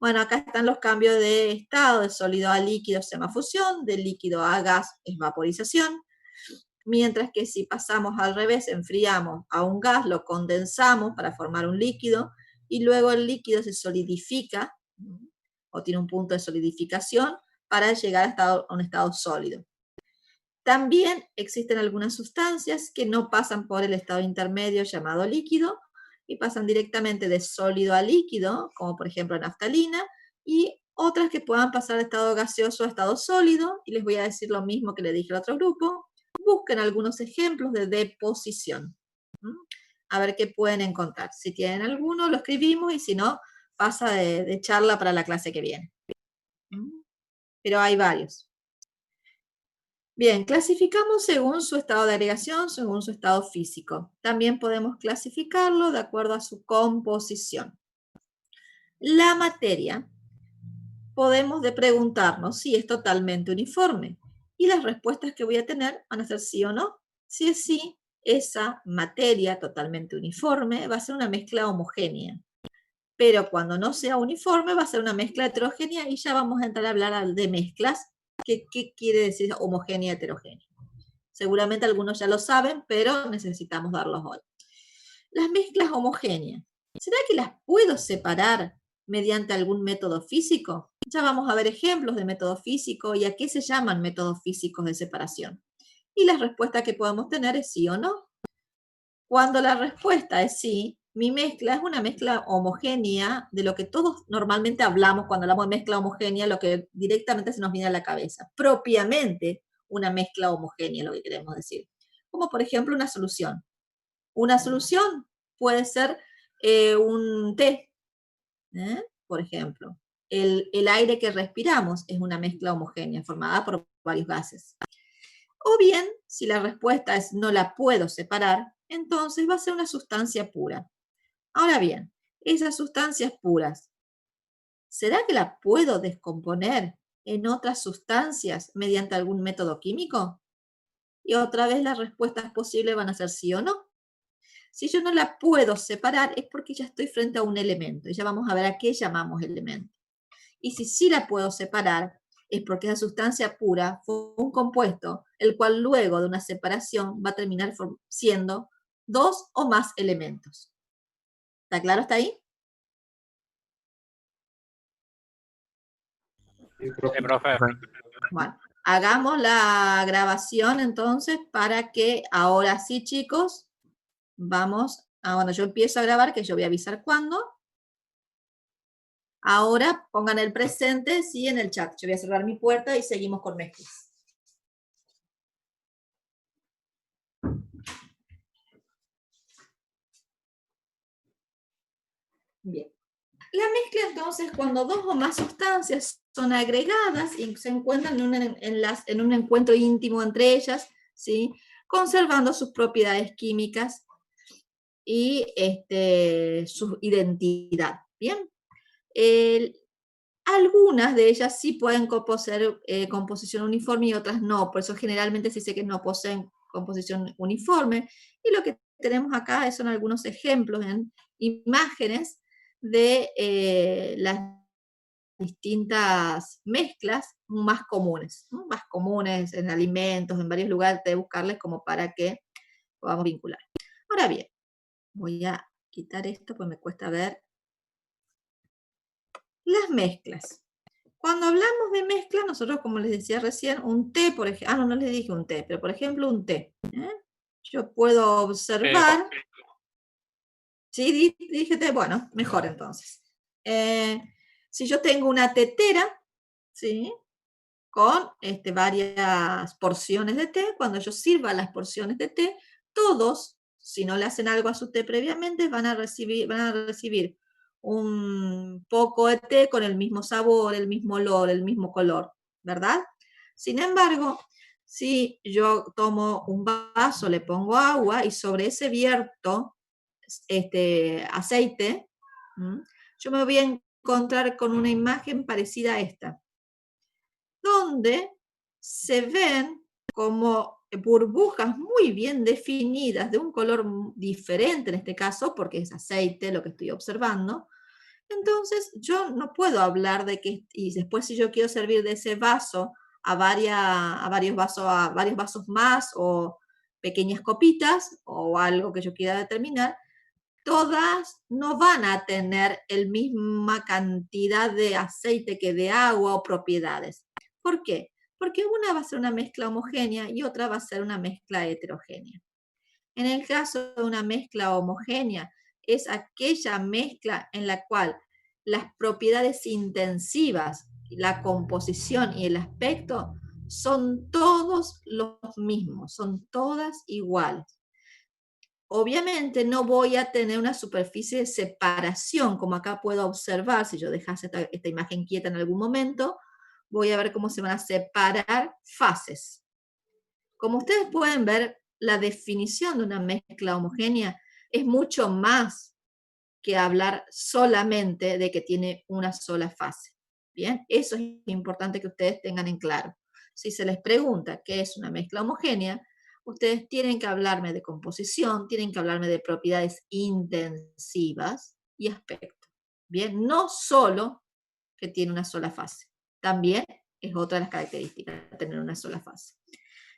Bueno, acá están los cambios de estado, de sólido a líquido, semifusión, de líquido a gas es vaporización, mientras que si pasamos al revés, enfriamos a un gas, lo condensamos para formar un líquido, y luego el líquido se solidifica, o tiene un punto de solidificación, para llegar a un estado sólido. También existen algunas sustancias que no pasan por el estado intermedio llamado líquido, y pasan directamente de sólido a líquido, como por ejemplo la naftalina, y otras que puedan pasar de estado gaseoso a estado sólido, y les voy a decir lo mismo que le dije al otro grupo. Busquen algunos ejemplos de deposición. A ver qué pueden encontrar. Si tienen alguno, lo escribimos, y si no, pasa de charla para la clase que viene. Pero hay varios. Bien, clasificamos según su estado de agregación, según su estado físico. También podemos clasificarlo de acuerdo a su composición. La materia, podemos preguntarnos si es totalmente uniforme, y las respuestas que voy a tener van a ser sí o no. Si es sí, esa materia totalmente uniforme va a ser una mezcla homogénea. Pero cuando no sea uniforme va a ser una mezcla heterogénea, y ya vamos a entrar a hablar de mezclas. ¿Qué quiere decir homogénea y heterogénea? Seguramente algunos ya lo saben, pero necesitamos darlos hoy. Las mezclas homogéneas, ¿será que las puedo separar mediante algún método físico? Ya vamos a ver ejemplos de método físico y a qué se llaman métodos físicos de separación. Y la respuesta que podemos tener es sí o no. Cuando la respuesta es sí, mi mezcla es una mezcla homogénea, de lo que todos normalmente hablamos cuando hablamos de mezcla homogénea, lo que directamente se nos viene a la cabeza. Propiamente una mezcla homogénea, lo que queremos decir. Como por ejemplo una solución. Una solución puede ser un té, por ejemplo. El aire que respiramos es una mezcla homogénea formada por varios gases. O bien, si la respuesta es no la puedo separar, entonces va a ser una sustancia pura. Ahora bien, esas sustancias puras, ¿será que la puedo descomponer en otras sustancias mediante algún método químico? Y otra vez las respuestas posibles van a ser sí o no. Si yo no la puedo separar es porque ya estoy frente a un elemento, y ya vamos a ver a qué llamamos elemento. Y si sí la puedo separar es porque esa sustancia pura fue un compuesto, el cual luego de una separación va a terminar siendo dos o más elementos. ¿Está claro hasta ahí? Sí, profe. Bueno, hagamos la grabación entonces para que ahora sí, chicos, vamos a cuando yo empiezo a grabar, que yo voy a avisar cuándo. Ahora pongan el presente, sí, en el chat. Yo voy a cerrar mi puerta y seguimos con mezclas. Bien. La mezcla entonces cuando dos o más sustancias son agregadas y se encuentran en un encuentro íntimo entre ellas, ¿sí? Conservando sus propiedades químicas y su identidad. Bien. Algunas de ellas sí pueden poseer composición uniforme y otras no, por eso generalmente se dice que no poseen composición uniforme, y lo que tenemos acá son algunos ejemplos en imágenes de las distintas mezclas más comunes, ¿no? Más comunes en alimentos, en varios lugares de buscarles como para que podamos vincular. Ahora bien, voy a quitar esto porque me cuesta ver. Las mezclas. Cuando hablamos de mezcla, nosotros, como les decía recién, un té, por ejemplo, no les dije un té, pero por ejemplo un té. Yo puedo observar, sí, dije té, bueno, mejor entonces. Si yo tengo una tetera, ¿sí? Con varias porciones de té, cuando yo sirva las porciones de té, todos, si no le hacen algo a su té previamente, van a recibir un poco de té con el mismo sabor, el mismo olor, el mismo color, ¿verdad? Sin embargo, si yo tomo un vaso, le pongo agua y sobre ese vierto aceite, yo me voy a encontrar con una imagen parecida a esta, donde se ven como burbujas muy bien definidas, de un color diferente en este caso, porque es aceite lo que estoy observando. Entonces yo no puedo hablar de que, y después si yo quiero servir de ese vaso a varios vasos más, o pequeñas copitas, o algo que yo quiera determinar, todas no van a tener la misma cantidad de aceite que de agua o propiedades. ¿Por qué? Porque una va a ser una mezcla homogénea y otra va a ser una mezcla heterogénea. En el caso de una mezcla homogénea, es aquella mezcla en la cual las propiedades intensivas, la composición y el aspecto son todos los mismos, son todas iguales. Obviamente no voy a tener una superficie de separación, como acá puedo observar, si yo dejase esta imagen quieta en algún momento, voy a ver cómo se van a separar fases. Como ustedes pueden ver, la definición de una mezcla homogénea es mucho más que hablar solamente de que tiene una sola fase. Bien, eso es importante que ustedes tengan en claro. Si se les pregunta qué es una mezcla homogénea, ustedes tienen que hablarme de composición, tienen que hablarme de propiedades intensivas y aspecto. Bien, no solo que tiene una sola fase, también es otra de las características de tener una sola fase.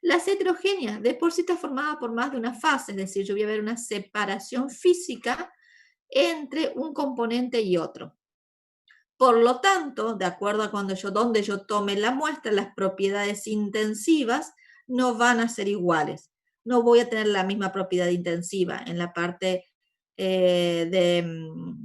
Las heterogéneas de por sí está formada por más de una fase, es decir, yo voy a ver una separación física entre un componente y otro. Por lo tanto, de acuerdo a donde yo tome la muestra, las propiedades intensivas no van a ser iguales. No voy a tener la misma propiedad intensiva en la parte de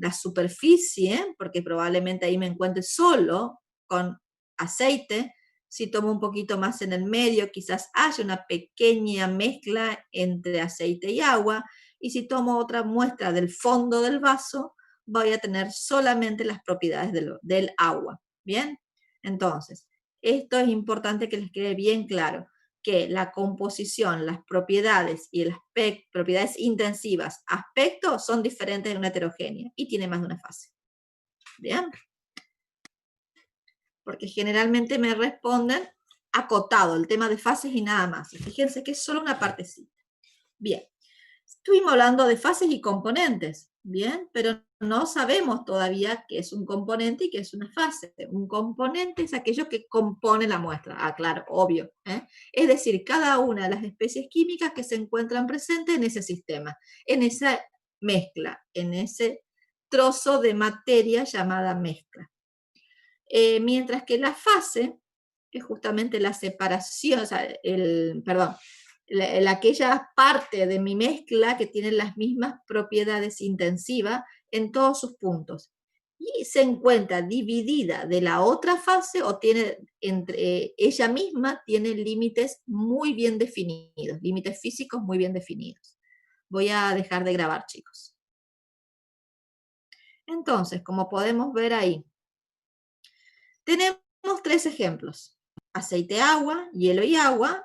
la superficie, porque probablemente ahí me encuentre solo con aceite. Si tomo un poquito más en el medio, quizás haya una pequeña mezcla entre aceite y agua, y si tomo otra muestra del fondo del vaso, voy a tener solamente las propiedades del agua. ¿Bien? Entonces, esto es importante que les quede bien claro, que la composición, las propiedades y el aspecto, propiedades intensivas, aspectos, son diferentes de una heterogénea y tiene más de una fase. ¿Bien? Porque generalmente me responden acotado, el tema de fases y nada más. Y fíjense que es solo una partecita. Bien, estuvimos hablando de fases y componentes, bien, pero no sabemos todavía qué es un componente y qué es una fase. Un componente es aquello que compone la muestra, claro, obvio. Es decir, cada una de las especies químicas que se encuentran presentes en ese sistema, en esa mezcla, en ese trozo de materia llamada mezcla. Mientras que la fase es justamente la separación, o sea, aquella parte de mi mezcla que tiene las mismas propiedades intensivas en todos sus puntos. Y se encuentra dividida de la otra fase, o tiene entre ella misma tiene límites muy bien definidos, límites físicos muy bien definidos. Voy a dejar de grabar, chicos. Entonces, como podemos ver ahí, tenemos 3 ejemplos: aceite, agua, hielo y agua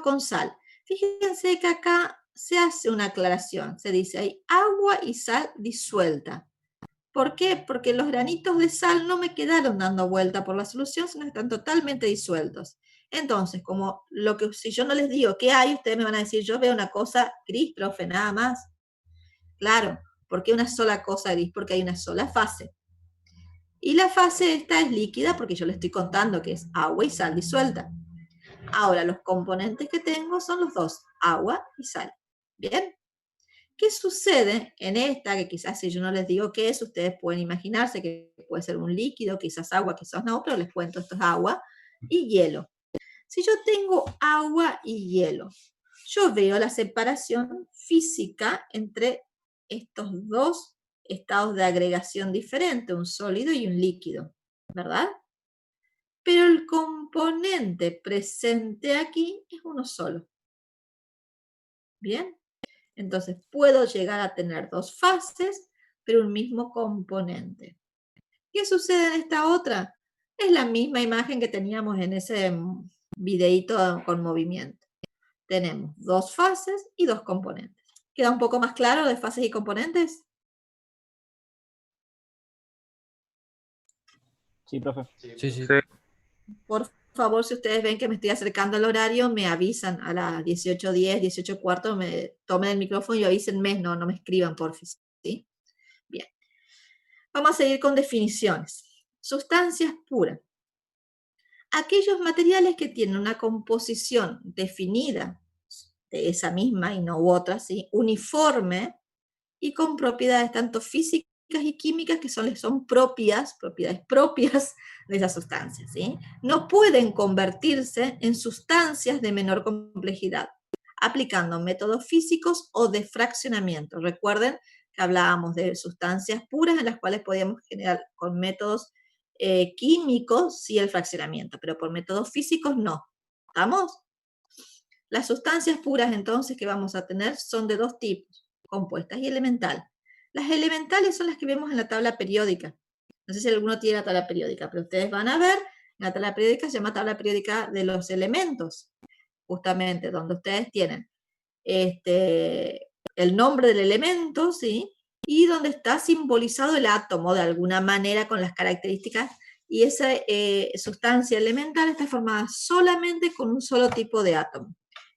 con sal. Fíjense que acá se hace una aclaración, se dice hay agua y sal disuelta. ¿Por qué? Porque los granitos de sal no me quedaron dando vuelta por la solución, sino que están totalmente disueltos. Entonces, si yo no les digo qué hay, ustedes me van a decir, yo veo una cosa gris, profe, nada más. Claro, ¿por qué una sola cosa gris? Porque hay una sola fase. Y la fase esta es líquida porque yo le estoy contando que es agua y sal disuelta. Ahora, los componentes que tengo son los dos, agua y sal. ¿Bien? ¿Qué sucede en esta? Que quizás si yo no les digo qué es, ustedes pueden imaginarse que puede ser un líquido, quizás agua, quizás no, pero les cuento, esto es agua y hielo. Si yo tengo agua y hielo, yo veo la separación física entre estos dos estados de agregación diferente, un sólido y un líquido, ¿verdad? Pero el componente presente aquí es uno solo. ¿Bien? Entonces puedo llegar a tener 2 fases, pero un mismo componente. ¿Qué sucede en esta otra? Es la misma imagen que teníamos en ese videíto con movimiento. Tenemos 2 fases y 2 componentes. ¿Queda un poco más claro de fases y componentes? Sí, profe. Sí, sí. Sí. Por favor, si ustedes ven que me estoy acercando al horario, me avisan a las 18:10, 18:15, me tomen el micrófono y avísenme, no me escriban, porfis, ¿sí? Bien. Vamos a seguir con definiciones. Sustancias puras. Aquellos materiales que tienen una composición definida de esa misma y no otra, ¿sí? Uniforme y con propiedades tanto físicas y químicas que son propiedades propias de esas sustancias, ¿sí? No pueden convertirse en sustancias de menor complejidad, aplicando métodos físicos o de fraccionamiento. Recuerden que hablábamos de sustancias puras en las cuales podíamos generar con métodos químicos, sí, el fraccionamiento, pero por métodos físicos no. ¿Estamos? Las sustancias puras entonces que vamos a tener son de 2 tipos, compuestas y elemental. Las elementales son las que vemos en la tabla periódica. No sé si alguno tiene la tabla periódica, pero ustedes van a ver, la tabla periódica se llama tabla periódica de los elementos, justamente, donde ustedes tienen el nombre del elemento, ¿sí? Y donde está simbolizado el átomo de alguna manera con las características, y esa sustancia elemental está formada solamente con un solo tipo de átomo.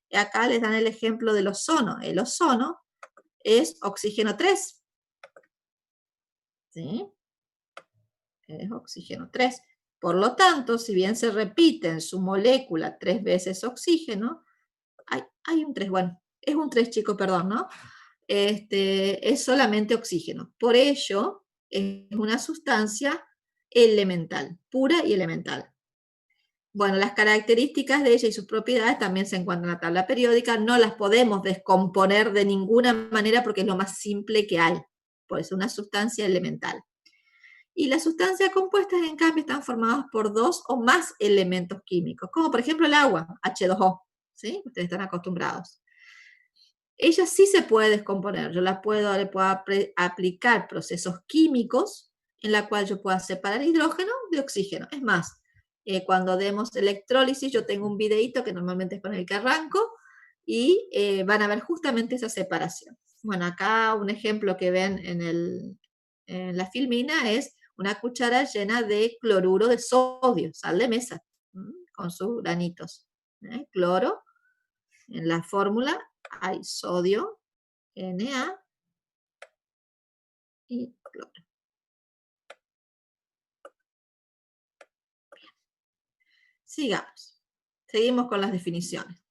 Y acá les dan el ejemplo del ozono. El ozono es oxígeno 3. ¿Sí? Es oxígeno 3. Por lo tanto, si bien se repite en su molécula 3 veces oxígeno, hay un 3, bueno, es un 3, chicos, perdón, ¿no? Es solamente oxígeno. Por ello, es una sustancia elemental, pura y elemental. Bueno, las características de ella y sus propiedades también se encuentran en la tabla periódica. No las podemos descomponer de ninguna manera porque es lo más simple que hay. Por eso es una sustancia elemental. Y las sustancias compuestas, en cambio, están formadas por 2 o más elementos químicos, como por ejemplo el agua, H2O, ¿sí? Ustedes están acostumbrados. Ella sí se puede descomponer. Yo le puedo aplicar procesos químicos en la cual yo pueda separar hidrógeno de oxígeno. Es más, cuando demos electrólisis, yo tengo un videito que normalmente es con el que arranco y van a ver justamente esa separación. Bueno, acá un ejemplo que ven en la filmina es una cuchara llena de cloruro de sodio, sal de mesa, con sus granitos. Cloro, en la fórmula hay sodio, Na y cloro. Sigamos. Seguimos con las definiciones.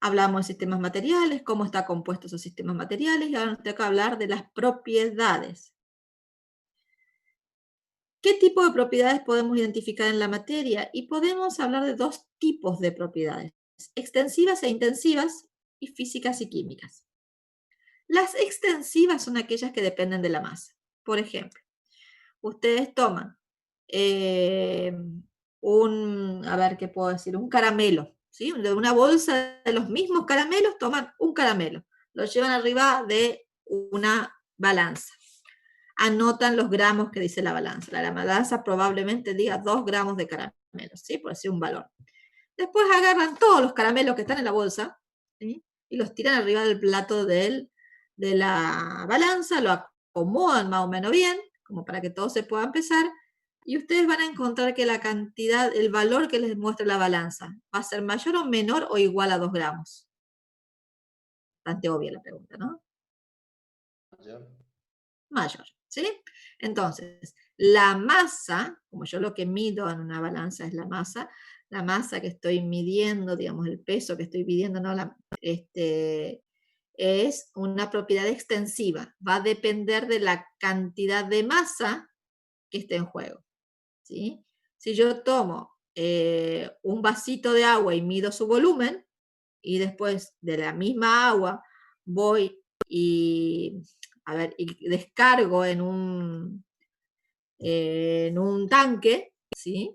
Hablamos de sistemas materiales, cómo están compuestos esos sistemas materiales, y ahora nos toca hablar de las propiedades. ¿Qué tipo de propiedades podemos identificar en la materia? Y podemos hablar de 2 tipos de propiedades, extensivas e intensivas, y físicas y químicas. Las extensivas son aquellas que dependen de la masa. Por ejemplo, ustedes toman a ver qué puedo decir, un caramelo, ¿sí? De una bolsa de los mismos caramelos toman un caramelo, lo llevan arriba de una balanza. Anotan los gramos que dice la balanza. La balanza probablemente diga 2 gramos de caramelo, ¿sí? Por decir un valor. Después agarran todos los caramelos que están en la bolsa, ¿sí? Y los tiran arriba del plato de la balanza, lo acomodan más o menos bien, como para que todo se pueda pesar, y ustedes van a encontrar que la cantidad, el valor que les muestra la balanza, va a ser mayor o menor o igual a 2 gramos. Bastante obvia la pregunta, ¿no? Mayor, ¿sí? Entonces, la masa, como yo lo que mido en una balanza es la masa que estoy midiendo, digamos, el peso que estoy midiendo, ¿no? Es una propiedad extensiva. Va a depender de la cantidad de masa que esté en juego, ¿sí? Si yo tomo un vasito de agua y mido su volumen, y después de la misma agua voy y descargo en un tanque, ¿sí?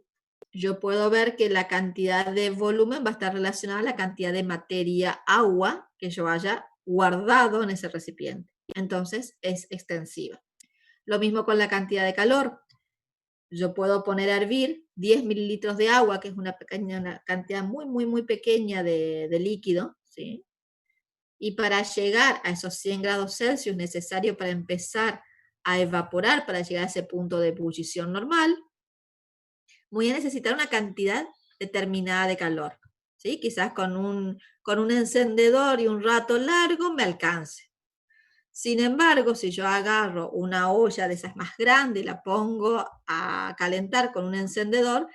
Yo puedo ver que la cantidad de volumen va a estar relacionada a la cantidad de materia, agua, que yo haya guardado en ese recipiente. Entonces, es extensiva. Lo mismo con la cantidad de calor. yo puedo poner a hervir 10 mililitros de agua, que es una cantidad muy, muy, muy pequeña de líquido, ¿sí? Y para llegar a esos 100 grados Celsius necesario para empezar a evaporar, para llegar a ese punto de ebullición normal, voy a necesitar una cantidad determinada de calor, ¿sí? Quizás con un encendedor y un rato largo me alcance. Sin embargo, si yo agarro una olla de esas más grandes, la pongo a calentar con un encendedor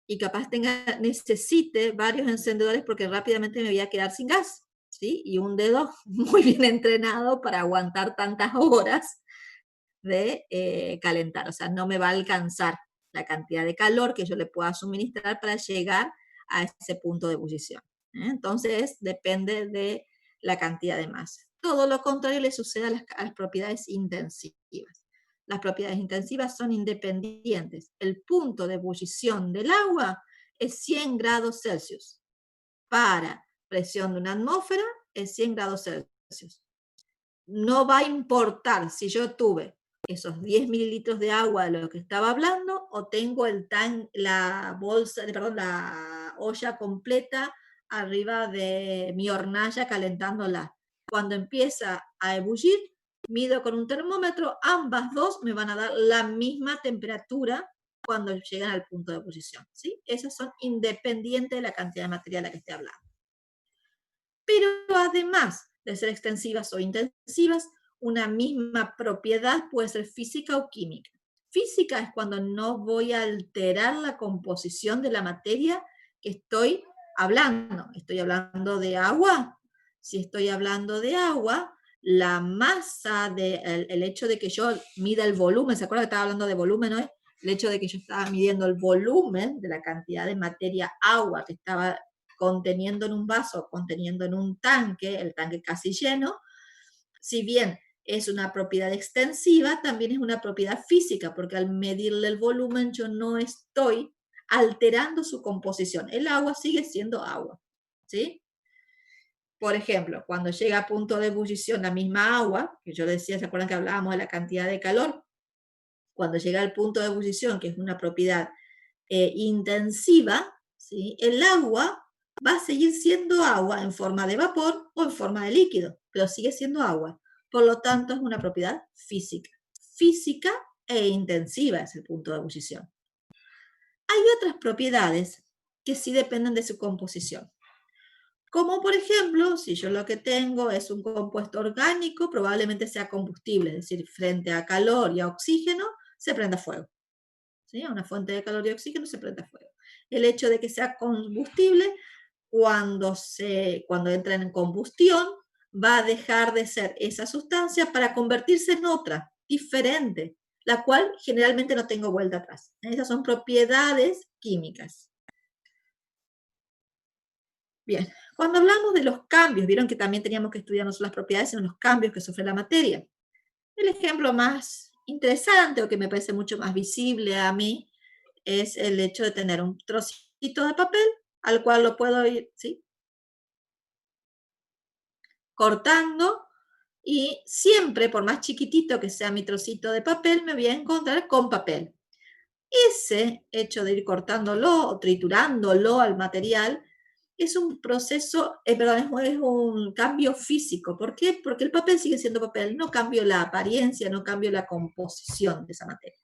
y capaz necesite varios encendedores porque rápidamente me voy a quedar sin gas, ¿sí? Y un dedo muy bien entrenado para aguantar tantas horas de calentar, o sea, no me va a alcanzar la cantidad de calor que yo le pueda suministrar para llegar a ese punto de ebullición. Entonces, depende de la cantidad de masa. Todo lo contrario le sucede a las propiedades intensivas. Las propiedades intensivas son independientes. El punto de ebullición del agua es 100 grados Celsius. Para presión de una atmósfera es 100 grados Celsius. No va a importar si yo tuve esos 10 mililitros de agua de lo que estaba hablando o tengo la olla completa arriba de mi hornalla calentándola. Cuando empieza a ebullir, mido con un termómetro, ambas dos me van a dar la misma temperatura cuando llegan al punto de ebullición, ¿sí? Esas son independientes de la cantidad de materia de la que esté hablando. Pero además de ser extensivas o intensivas, una misma propiedad puede ser física o química. Física es cuando no voy a alterar la composición de la materia que estoy hablando. ¿Estoy hablando de agua? Si estoy hablando de agua, la masa, el hecho de que yo mida el volumen, ¿se acuerdan que estaba hablando de volumen hoy? El hecho de que yo estaba midiendo el volumen de la cantidad de materia agua que estaba conteniendo en un vaso, conteniendo en un tanque, el tanque casi lleno, si bien es una propiedad extensiva, también es una propiedad física, porque al medirle el volumen yo no estoy alterando su composición. El agua sigue siendo agua, ¿sí? Por ejemplo, cuando llega a punto de ebullición la misma agua, que yo decía, ¿se acuerdan que hablábamos de la cantidad de calor? Cuando llega al punto de ebullición, que es una propiedad intensiva, ¿sí? El agua va a seguir siendo agua en forma de vapor o en forma de líquido, pero sigue siendo agua. Por lo tanto, es una propiedad física. Física e intensiva es el punto de ebullición. Hay otras propiedades que sí dependen de su composición. Como por ejemplo, si yo lo que tengo es un compuesto orgánico, probablemente sea combustible, es decir, frente a calor y a oxígeno, se prenda fuego. ¿Sí? Una fuente de calor y oxígeno se prende fuego. El hecho de que sea combustible, cuando entra en combustión, va a dejar de ser esa sustancia para convertirse en otra, diferente, la cual generalmente no tengo vuelta atrás. Esas son propiedades químicas. Bien, cuando hablamos de los cambios, vieron que también teníamos que estudiar no solo las propiedades, sino los cambios que sufre la materia. El ejemplo más interesante, o que me parece mucho más visible a mí, es el hecho de tener un trocito de papel al cual lo puedo ir, ¿sí?, cortando, y siempre, por más chiquitito que sea mi trocito de papel, me voy a encontrar con papel. Ese hecho de ir cortándolo o triturándolo al material es un proceso, es un cambio físico. ¿Por qué? Porque el papel sigue siendo papel, no cambio la apariencia, no cambio la composición de esa materia.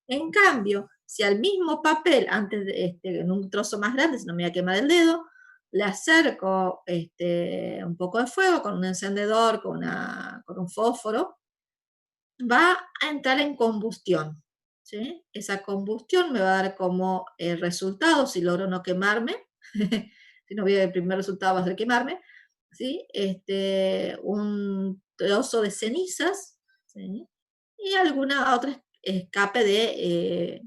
En cambio, si al mismo papel, antes de en un trozo más grande, si no me voy a quemar el dedo, le acerco un poco de fuego con un encendedor, con un fósforo, va a entrar en combustión, ¿sí? Esa combustión me va a dar como resultado, si logro no quemarme, si no, el primer resultado va a ser quemarme, ¿sí? Un trozo de cenizas, ¿sí?, y alguna otra escape de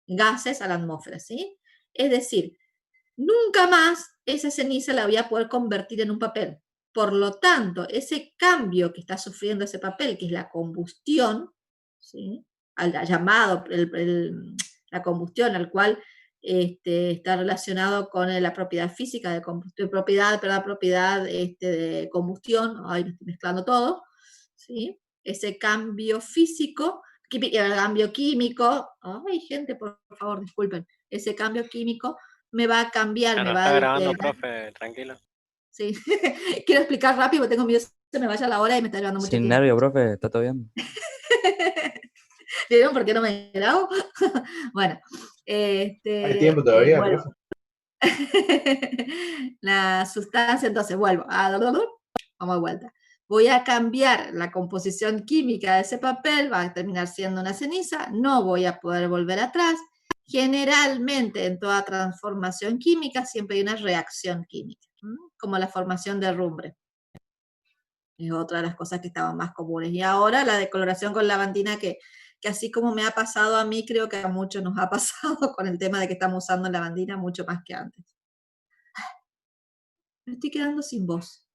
gases a la atmósfera, ¿sí? Es decir, nunca más esa ceniza la voy a poder convertir en un papel. Por lo tanto, ese cambio que está sufriendo ese papel, que es la combustión, ¿sí?, llamado la combustión, al cual está relacionado con la propiedad física de combustión, propiedad de combustión, ahí me estoy mezclando todo, ¿sí? Ese cambio físico cambio químico, ay gente, por favor, disculpen, ese cambio químico me va a cambiar, Ya me no va está a grabando, alterar. profe, tranquilo. Sí, quiero explicar rápido porque tengo miedo que se me vaya la hora y me está llevando mucho Sin tiempo. nervio, profe, ¿está todo bien? ¿Vieron por qué no me grabo? Bueno, ¿Hay tiempo todavía, bueno. profe? La sustancia, entonces vuelvo. Vamos de vuelta. Voy a cambiar la composición química de ese papel, va a terminar siendo una ceniza, no voy a poder volver atrás. Generalmente en toda transformación química siempre hay una reacción química, como la formación de rumbre. Es otra de las cosas que estaban más comunes. Y ahora la decoloración con lavandina, que así como me ha pasado a mí, creo que a muchos nos ha pasado con el tema de que estamos usando lavandina mucho más que antes. Me estoy quedando sin voz.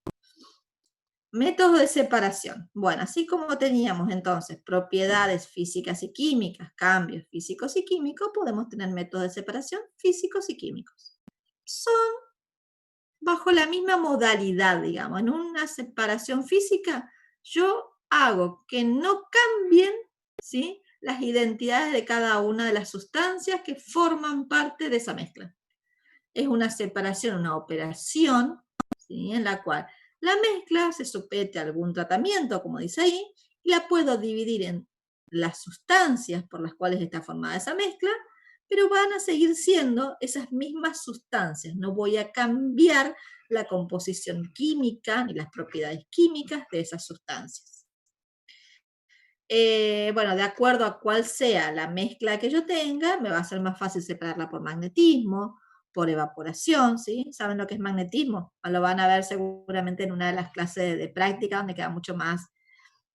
Métodos de separación. Bueno, así como teníamos entonces propiedades físicas y químicas, cambios físicos y químicos, podemos tener métodos de separación físicos y químicos. Son bajo la misma modalidad, digamos. En una separación física, yo hago que no cambien, ¿sí?, las identidades de cada una de las sustancias que forman parte de esa mezcla. Es una separación, una operación, ¿sí?, en la cual la mezcla se somete a algún tratamiento, como dice ahí, y la puedo dividir en las sustancias por las cuales está formada esa mezcla, pero van a seguir siendo esas mismas sustancias. No voy a cambiar la composición química ni las propiedades químicas de esas sustancias. Bueno, de acuerdo a cuál sea la mezcla que yo tenga, me va a ser más fácil separarla por magnetismo, por evaporación, ¿sí? ¿Saben lo que es magnetismo? Lo van a ver seguramente en una de las clases de práctica donde queda mucho más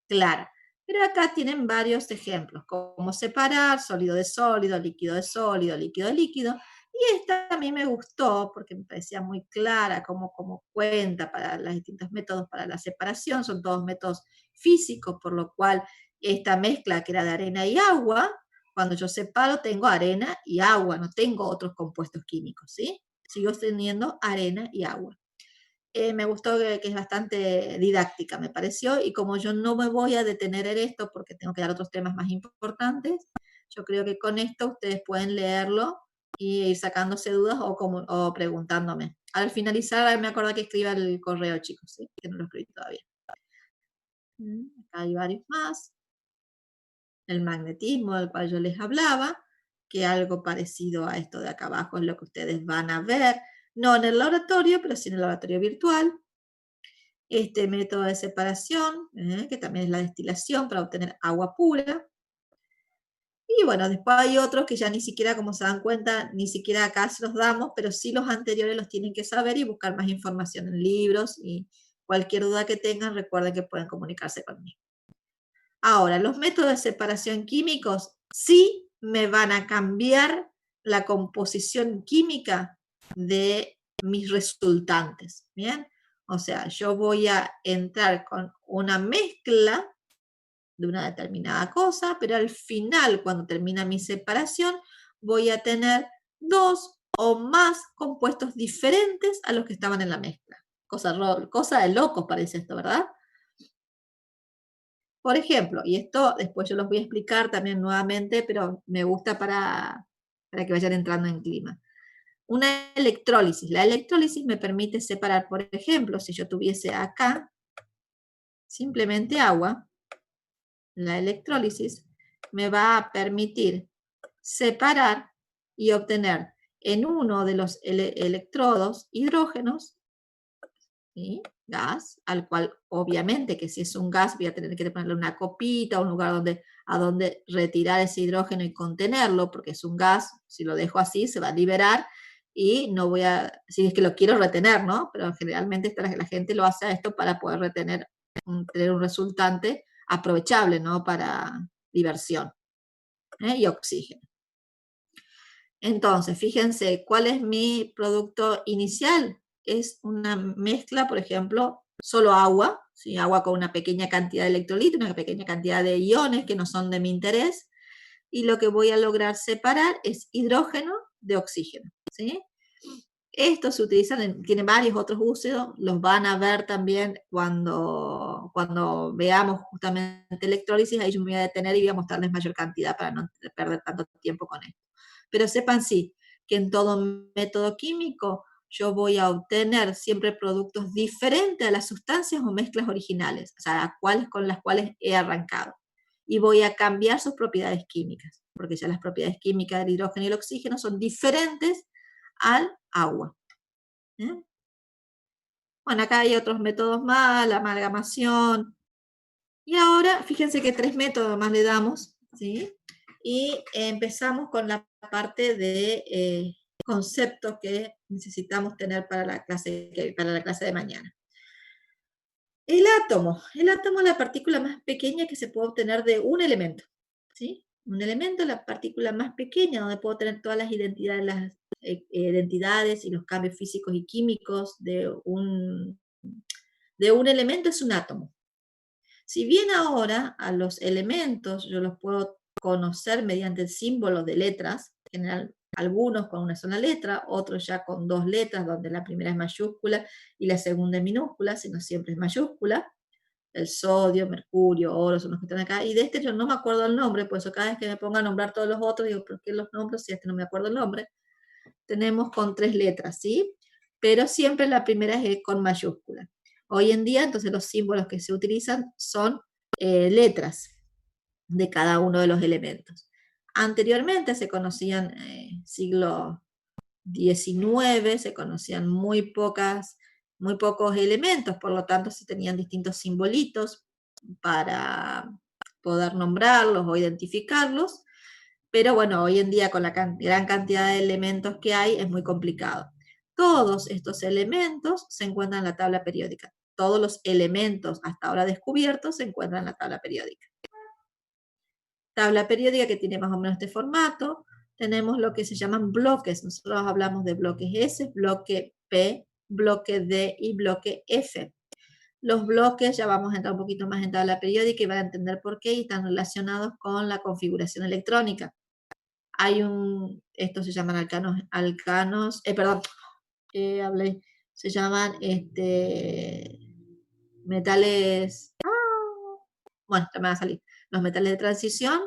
clara. Pero acá tienen varios ejemplos, cómo separar sólido de sólido, líquido de sólido, líquido de líquido. Y esta a mí me gustó porque me parecía muy clara cómo cuenta para los distintos métodos para la separación. Son todos métodos físicos, por lo cual esta mezcla que era de arena y agua, cuando yo separo tengo arena y agua, no tengo otros compuestos químicos, ¿sí? Sigo teniendo arena y agua. Me gustó que es bastante didáctica, me pareció, y como yo no me voy a detener en esto porque tengo que dar otros temas más importantes, yo creo que con esto ustedes pueden leerlo y ir sacándose dudas o preguntándome. Al finalizar, me acuerdo que escriba el correo, chicos, ¿sí? Que no lo escribí todavía. Acá hay varios más. El magnetismo del cual yo les hablaba, que algo parecido a esto de acá abajo es lo que ustedes van a ver, no en el laboratorio, pero sí en el laboratorio virtual. Este método de separación, que también es la destilación para obtener agua pura. Y bueno, después hay otros que ya ni siquiera, como se dan cuenta, ni siquiera acá se los damos, pero sí los anteriores los tienen que saber y buscar más información en libros, y cualquier duda que tengan, recuerden que pueden comunicarse conmigo. Ahora, los métodos de separación químicos sí me van a cambiar la composición química de mis resultantes, ¿bien? O sea, yo voy a entrar con una mezcla de una determinada cosa, pero al final, cuando termina mi separación, voy a tener 2 o más compuestos diferentes a los que estaban en la mezcla. Cosa de locos parece esto, ¿verdad? Por ejemplo, y esto después yo los voy a explicar también nuevamente, pero me gusta para que vayan entrando en clima. Una electrólisis. La electrólisis me permite separar, por ejemplo, si yo tuviese acá simplemente agua, la electrólisis me va a permitir separar y obtener en uno de los electrodos hidrógenos, ¿sí?, gas, al cual obviamente que si es un gas voy a tener que ponerle una copita, un lugar a donde retirar ese hidrógeno y contenerlo, porque es un gas, si lo dejo así se va a liberar y no voy a, si es que lo quiero retener, ¿no? Pero generalmente la gente lo hace a esto para poder retener, tener un resultante aprovechable, ¿no? Para diversión, y oxígeno. Entonces, fíjense, ¿cuál es mi producto inicial? Es una mezcla, por ejemplo, solo agua, ¿sí? Agua con una pequeña cantidad de electrolitos, una pequeña cantidad de iones que no son de mi interés, y lo que voy a lograr separar es hidrógeno de oxígeno, ¿sí? Estos se utilizan, tienen varios otros usos, los van a ver también cuando veamos justamente electrólisis, ahí yo me voy a detener y voy a mostrarles mayor cantidad para no perder tanto tiempo con esto. Pero sepan sí, que en todo método químico yo voy a obtener siempre productos diferentes a las sustancias o mezclas originales, o sea, con las cuales he arrancado. Y voy a cambiar sus propiedades químicas, porque ya las propiedades químicas del hidrógeno y el oxígeno son diferentes al agua. ¿Eh? Bueno, acá hay otros métodos más, la amalgamación. Y ahora, fíjense que 3 métodos más le damos, ¿sí? Y empezamos con la parte de conceptos que necesitamos tener para la clase de mañana. El átomo es la partícula más pequeña que se puede obtener de un elemento, ¿sí? Un elemento es la partícula más pequeña donde puedo tener todas las identidades y los cambios físicos y químicos de un elemento, es un átomo. Si bien ahora a los elementos yo los puedo conocer mediante símbolos de letras, en general algunos con una sola letra, otros ya con 2 letras, donde la primera es mayúscula y la segunda es minúscula, sino siempre es mayúscula. El sodio, mercurio, oro son los que están acá, y de este yo no me acuerdo el nombre, por eso cada vez que me ponga a nombrar todos los otros, digo, ¿por qué los nombres si este no me acuerdo el nombre? Tenemos con 3 letras, ¿sí? Pero siempre la primera es con mayúscula. Hoy en día, entonces, los símbolos que se utilizan son letras de cada uno de los elementos. Anteriormente se conocían, siglo XIX, se conocían muy pocos elementos, por lo tanto se tenían distintos simbolitos para poder nombrarlos o identificarlos, pero bueno, hoy en día con la gran cantidad de elementos que hay es muy complicado. Todos estos elementos se encuentran en la tabla periódica. Todos los elementos hasta ahora descubiertos se encuentran en la tabla periódica. Tabla periódica que tiene más o menos este formato. Tenemos lo que se llaman bloques. Nosotros hablamos de bloques S, bloque P, bloque D y bloque F. Los bloques, ya vamos a entrar un poquito más en tabla periódica y van a entender por qué, y están relacionados con la configuración electrónica. Estos se llaman se llaman metales, bueno, ya me va a salir, los metales de transición,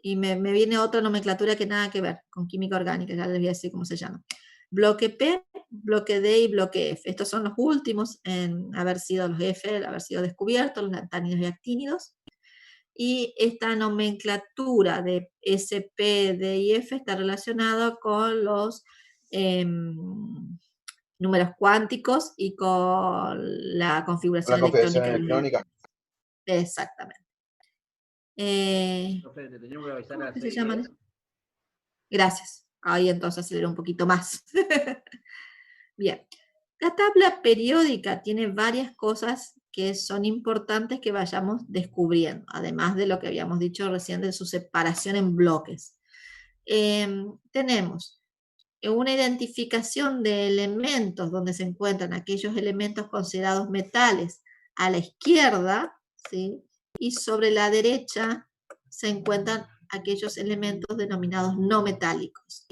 y me viene otra nomenclatura que nada que ver con química orgánica, ya les voy a decir cómo se llama. Bloque P, bloque D y bloque F. Estos son los últimos en haber sido los F, haber sido descubiertos, los lantánidos y actínidos. Y esta nomenclatura de S, P, D y F está relacionada con los números cuánticos y con la configuración electrónica. Exactamente. Profe, te tenemos que avisar a las ¿Cómo se 6, llaman? Gracias. Ahí entonces acelero un poquito más. Bien. La tabla periódica tiene varias cosas que son importantes que vayamos descubriendo, además de lo que habíamos dicho recién de su separación en bloques. Tenemos una identificación de elementos donde se encuentran aquellos elementos considerados metales a la izquierda, ¿sí? Y sobre la derecha se encuentran aquellos elementos denominados no metálicos.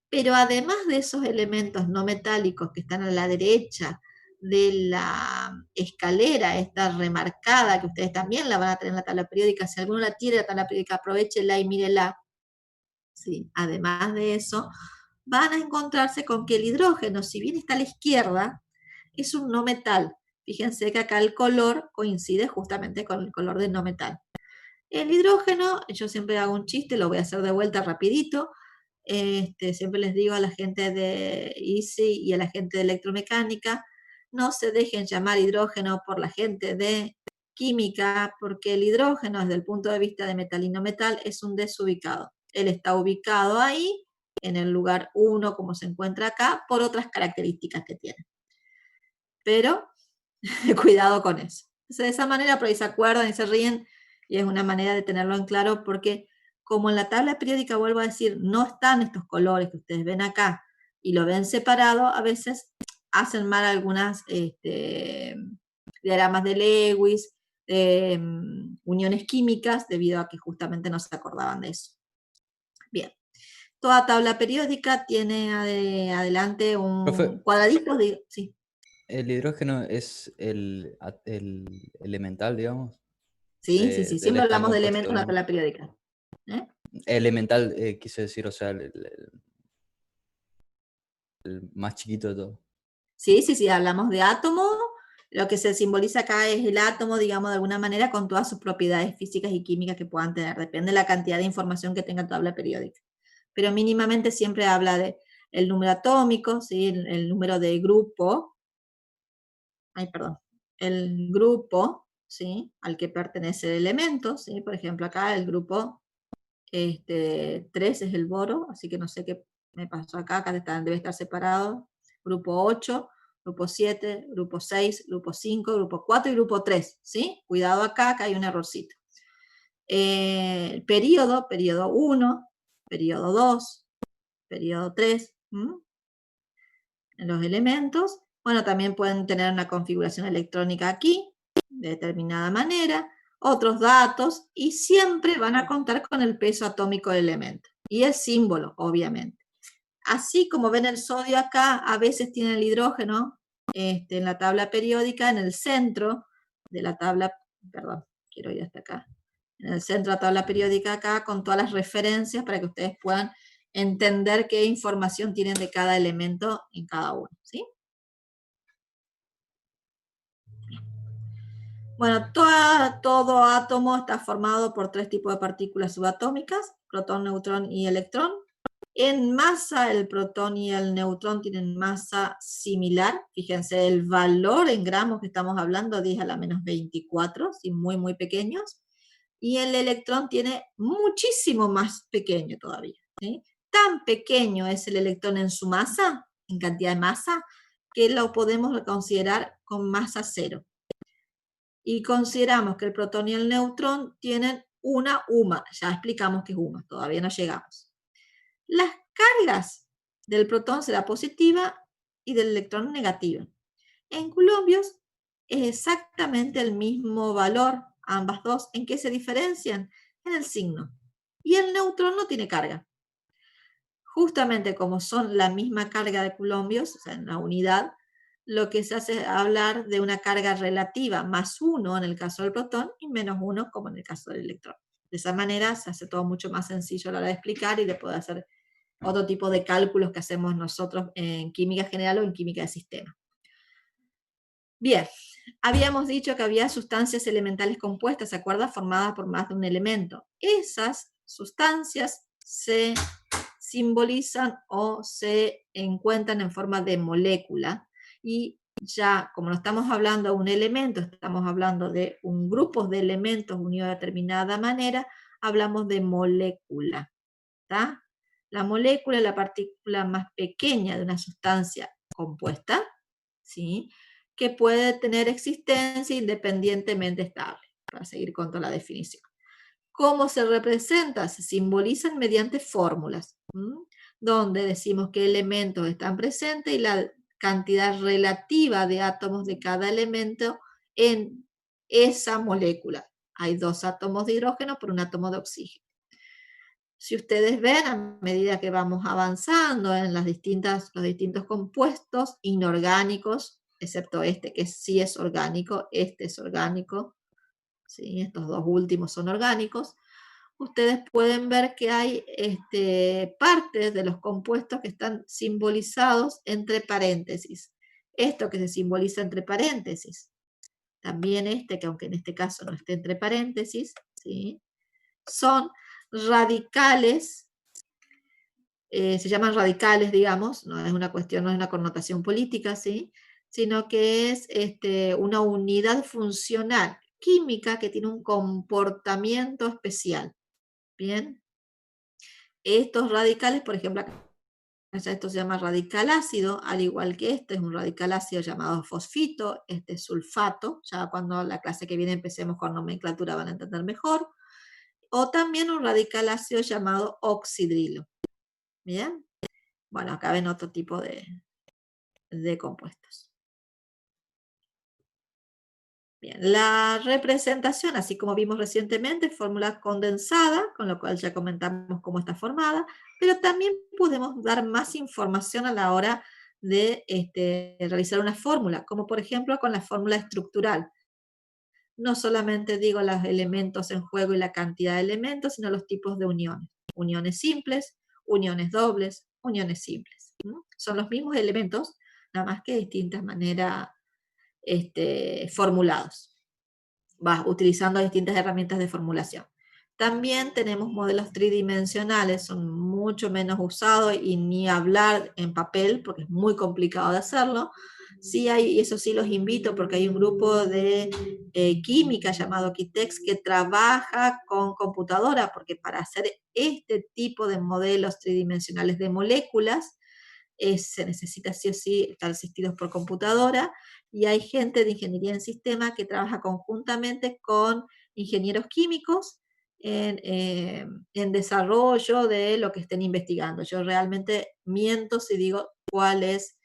Pero además de esos elementos no metálicos que están a la derecha de la escalera, esta remarcada, que ustedes también la van a tener en la tabla periódica, si alguno la tiene en la tabla periódica, aprovechenla y mírela. Sí, además de eso, van a encontrarse con que el hidrógeno, si bien está a la izquierda, es un no metal. Fíjense que acá el color coincide justamente con el color del no metal. El hidrógeno, yo siempre hago un chiste, lo voy a hacer de vuelta rapidito. Siempre les digo a la gente de ISI y a la gente de electromecánica, no se dejen llamar hidrógeno por la gente de química, porque el hidrógeno desde el punto de vista de metal y no metal es un desubicado. Él está ubicado ahí, en el lugar 1 como se encuentra acá, por otras características que tiene. Pero cuidado con eso. Entonces, de esa manera por ahí se acuerdan y se ríen, y es una manera de tenerlo en claro, porque como en la tabla periódica, vuelvo a decir, no están estos colores que ustedes ven acá, y lo ven separado, a veces hacen mal algunas diagramas de Lewis, uniones químicas, debido a que justamente no se acordaban de eso. Bien. Toda tabla periódica tiene adelante un Profe. cuadradito, sí. El hidrógeno es el elemental, digamos, Sí, sí, sí, del siempre estado hablamos de compuesto, elementos en la digamos. tabla periódica. ¿eh? Elemental, quise decir, o sea, el más chiquito de todo. Sí, sí, sí, hablamos de átomo. Lo que se simboliza acá es el átomo, digamos, de alguna manera, con todas sus propiedades físicas y químicas que puedan tener. Depende de la cantidad de información que tenga tu tabla periódica. Pero mínimamente siempre habla de el número atómico, ¿sí? El número de grupo. Ay, perdón. El grupo, ¿sí? Al que pertenece el elemento, ¿sí? Por ejemplo, acá el grupo 3 es el boro, así que no sé qué me pasó acá debe estar separado. Grupo 8, grupo 7, grupo 6, grupo 5, grupo 4 y grupo 3, ¿sí? Cuidado acá, que hay un errorcito. Periodo 1, periodo 2, periodo 3, en los elementos. Bueno, también pueden tener una configuración electrónica aquí, de determinada manera, otros datos, y siempre van a contar con el peso atómico del elemento. Y el símbolo, obviamente. Así como ven el sodio acá, a veces tiene el hidrógeno en la tabla periódica, en el centro de la tabla, perdón, quiero ir hasta acá, en el centro de la tabla periódica acá, con todas las referencias para que ustedes puedan entender qué información tienen de cada elemento en cada uno, ¿sí? Bueno, todo átomo está formado por 3 tipos de partículas subatómicas, protón, neutrón y electrón. En masa, el protón y el neutrón tienen masa similar. Fíjense, el valor en gramos que estamos hablando, 10 a la menos 24, ¿sí? Muy, muy pequeños. Y el electrón tiene muchísimo más pequeño todavía, ¿sí? Tan pequeño es el electrón en su masa, en cantidad de masa, que lo podemos considerar con masa cero. Y consideramos que el protón y el neutrón tienen una UMA. Ya explicamos que es UMA, todavía no llegamos. Las cargas del protón será positiva y del electrón negativa. En coulombos es exactamente el mismo valor, ambas dos. ¿En qué se diferencian? En el signo. Y el neutrón no tiene carga. Justamente como son la misma carga de coulombos, o sea, en la unidad, lo que se hace es hablar de una carga relativa, más 1 en el caso del protón y menos 1 como en el caso del electrón. De esa manera se hace todo mucho más sencillo a la hora de explicar y de poder hacer otro tipo de cálculos que hacemos nosotros en química general o en química de sistema. Bien, habíamos dicho que había sustancias elementales compuestas, ¿se acuerda? Formadas por más de un elemento. Esas sustancias se simbolizan o se encuentran en forma de molécula, y ya como no estamos hablando de un elemento, estamos hablando de un grupo de elementos unidos de determinada manera, hablamos de molécula. ¿Está? La molécula es la partícula más pequeña de una sustancia compuesta, ¿sí? Que puede tener existencia independientemente estable, para seguir con toda la definición. ¿Cómo se representa? Se simbolizan mediante fórmulas, donde decimos qué elementos están presentes y la cantidad relativa de átomos de cada elemento en esa molécula. Hay 2 átomos de hidrógeno por un átomo de oxígeno. Si ustedes ven, a medida que vamos avanzando en los distintos compuestos inorgánicos, excepto este que sí es orgánico, este es orgánico, ¿sí? Estos 2 últimos son orgánicos, ustedes pueden ver que hay partes de los compuestos que están simbolizados entre paréntesis. Esto que se simboliza entre paréntesis, también que aunque en este caso no esté entre paréntesis, ¿sí? Son radicales, se llaman radicales, digamos, no es una cuestión, no es una connotación política, ¿sí? Sino que es una unidad funcional química que tiene un comportamiento especial. Bien, estos radicales, por ejemplo, esto se llama radical ácido, al igual que este es un radical ácido llamado fosfito, este es sulfato, ya cuando la clase que viene empecemos con nomenclatura van a entender mejor, o también un radical ácido llamado oxidrilo. Bien, bueno, acá ven otro tipo de compuestos. Bien, la representación, así como vimos recientemente, es fórmula condensada, con lo cual ya comentamos cómo está formada, pero también podemos dar más información a la hora de realizar una fórmula, como por ejemplo con la fórmula estructural. No solamente digo los elementos en juego y la cantidad de elementos, sino los tipos de uniones. Uniones simples, uniones dobles, uniones simples. Son los mismos elementos, nada más que de distintas maneras formulados, utilizando distintas herramientas de formulación. También tenemos modelos tridimensionales, son mucho menos usados y ni hablar en papel, porque es muy complicado de hacerlo. Sí hay, y eso sí los invito, porque hay un grupo de química llamado Kitex que trabaja con computadora, porque para hacer este tipo de modelos tridimensionales de moléculas, se necesita sí o sí estar asistidos por computadora, y hay gente de ingeniería en sistema que trabaja conjuntamente con ingenieros químicos en desarrollo de lo que estén investigando. Yo realmente miento si digo cuál es,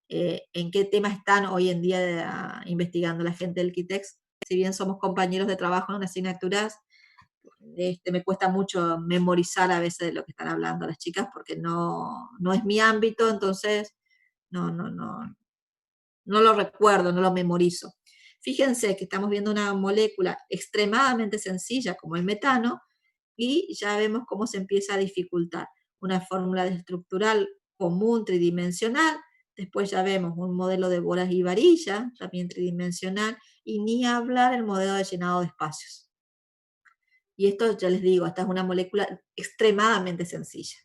en qué tema están hoy en día investigando la gente del Kitex. Si bien somos compañeros de trabajo en una asignaturas, me cuesta mucho memorizar a veces de lo que están hablando las chicas, porque no es mi ámbito, entonces no lo recuerdo, no lo memorizo. Fíjense que estamos viendo una molécula extremadamente sencilla como el metano, y ya vemos cómo se empieza a dificultar. Una fórmula estructural común tridimensional, después ya vemos un modelo de bolas y varilla, también tridimensional, y ni hablar el modelo de llenado de espacios. Y esto, ya les digo, esta es una molécula extremadamente sencilla.